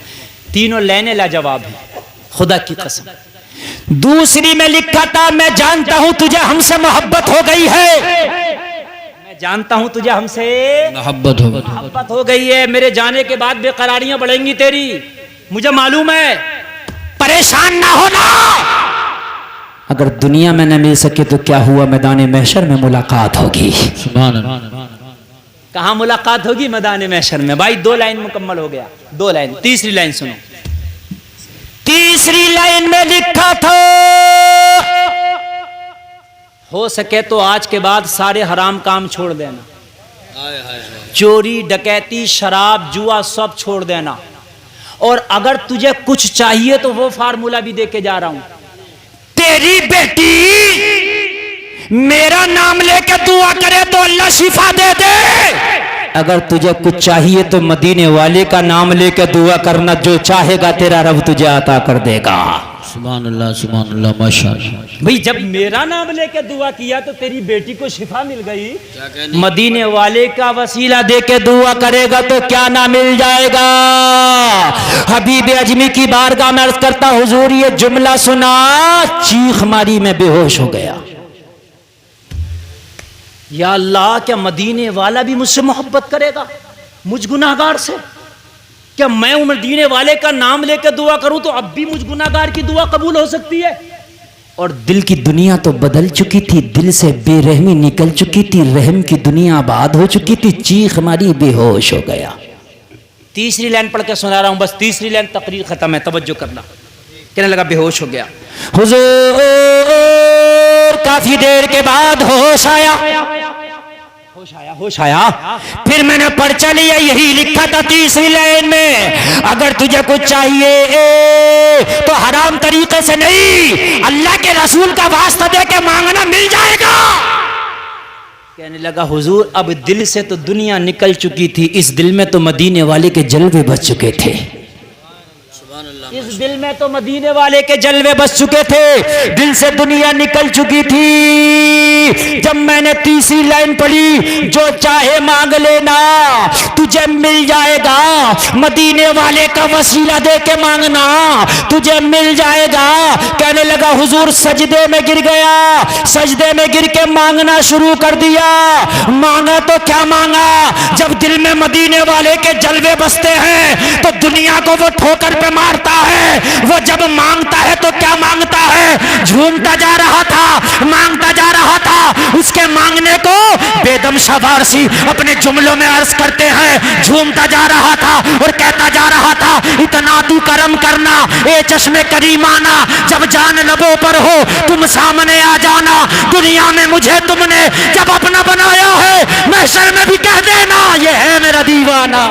तीनों लाइनें लाजवाब हैं, खुदा की कसम। दूसरी में लिखा था मैं जानता हूं तुझे हमसे मोहब्बत हो गई है, मैं जानता हूं तुझे हमसे मोहब्बत हो गई है। मेरे जाने के बाद बेकरारियां बढ़ेंगी तेरी, मुझे मालूम है। परेशान ना होना। अगर दुनिया में न मिल सके तो क्या हुआ, मैदान महशर में मुलाकात होगी। सुभान अल्लाह। कहां मुलाकात होगी? मैदान महशर में। भाई 2 लाइन मुकम्मल हो गया, 2 लाइन। तीसरी लाइन सुनो। तीसरी लाइन में लिखा था हो सके तो आज के बाद सारे हराम काम छोड़ देना, चोरी डकैती शराब जुआ सब छोड़ देना, और अगर तुझे कुछ चाहिए तो वो फार्मूला भी दे के जा रहा हूं। तेरी बेटी मेरा नाम लेके दुआ करे तो अल्लाह शिफा दे दे। अगर तुझे कुछ चाहिए तो मदीने वाले का नाम लेकर दुआ करना, जो चाहेगा तेरा रब तुझे अता कर देगा। सुभान अल्लाह माशाअल्लाह। भाई जब मेरा नाम लेकर दुआ किया तो तेरी बेटी को शिफा मिल गई, मदीने वाले का वसीला देके दुआ करेगा तो क्या ना मिल जाएगा। हबीब अजमी की बारगाह में अर्ज करता, हुजूर ये जुमला सुना, चीख मारी, मैं बेहोश हो गया। या अल्लाह, क्या मदीने वाला भी मुझसे मोहब्बत करेगा, मुझ गुनाहगार से? क्या मैं मदीने वाले का नाम लेकर दुआ करूं तो अब भी मुझ गुनाहगार की दुआ कबूल हो सकती है? और दिल की दुनिया तो बदल चुकी थी, दिल से बेरहमी निकल चुकी थी, रहम की दुनिया आबाद हो चुकी थी। चीख मारी, बेहोश हो गया। तीसरी लाइन पढ़ के सुना रहा हूं, बस तीसरी लाइन, तकरीर खत्म है, तवज्जो करना। कहने लगा बेहोश हो गया। हुजूर काफी देर के बाद होश आया, होश आया। फिर मैंने पर्चा लिया, यही लिखा था तीसरी लाइन में, अगर तुझे कुछ चाहिए तो हराम तरीके से नहीं, अल्लाह के रसूल का वास्ता दे के मांगना, मिल जाएगा। कहने लगा हुजूर अब दिल से तो दुनिया निकल चुकी थी, इस दिल में तो मदीने वाले के जलवे बच चुके थे। इस दिल में तो मदीने वाले के जलवे बच चुके थे, दिल से दुनिया निकल चुकी थी। जब मैंने तीसरी लाइन पढ़ी, जो चाहे मांग लेना तुझे मिल जाएगा, मदीने वाले का वसीला दे के मांगना तुझे मिल जाएगा। कहने लगा हुजूर सजदे में गिर गया, सजदे में गिर के मांगना शुरू कर दिया। मांगा तो क्या मांगा, जब दिल में मदीने वाले के जलवे बसते हैं तो दुनिया को वो ठोकर पे मारता है। वो जब मांगता है तो क्या मांगता है, झूमता जा रहा था, मांगता जा रहा था। उसके मांगने को बेदम शवारसी अपने जुमलों में अर्ज करते हैं, झूमता जा रहा था और कहता जा रहा था, इतना तू करम करना ए चश्मे करीमाना, जब जान लबों पर हो तुम सामने आ जाना। दुनिया में मुझे तुमने जब अपना बनाया है, महशर में भी कह देना ये है मेरा दीवाना।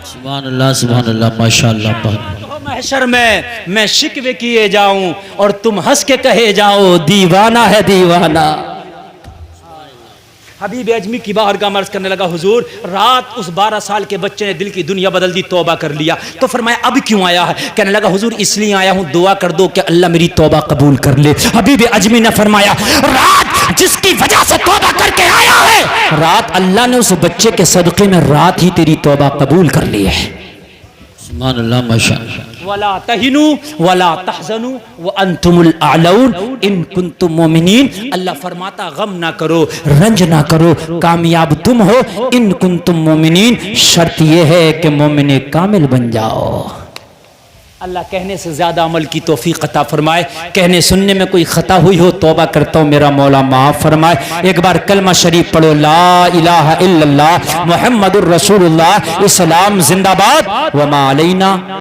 सुभान अल्लाह माशाअल्लाह। महशर में मैं शिकवे किए जाऊं और तुम हंस के कहे जाओ दीवाना है दीवाना। हबीब अजमी की बारगाह में अर्ज करने लगा हुजूर रात उस 12 साल के बच्चे ने दिल की दुनिया बदल दी, तौबा कर लिया। तो फरमाया अब क्यों आया है? कहने लगा हुजूर इसलिए आया हूं, दुआ कर दो कि अल्लाह मेरी तौबा कबूल कर ले। हबीब अजमी ने फरमाया रात जिसकी वजह से तौबा करके आया है, रात अल्लाह ने उस बच्चे के सदक़े में रात ही तेरी तौबा कबूल कर ली है। सुभान अल्लाह माशाअल्लाह। वला तहिनु वला तहजनु व अंतुमुल आलऊन इन कुंतुम मोमिनीन। अल्लाह फरमाता गम ना करो, रंज ना करो, कामयाब तुम हो इन कुंतुम मोमिनीन। शर्त यह है कि मोमिन कामिल बन जाओ। अल्लाह कहने से ज्यादा अमल की तौफीक अता फरमाए। कहने सुनने में कोई खता हुई हो तौबा करता हूँ, मेरा मौला माफ फरमाए। एक बार कलमा शरीफ पढ़ो, ला इलाहा इल्लल्लाह मुहम्मदुर रसूलुल्लाह, इस्लाम जिंदाबाद व मा अलैना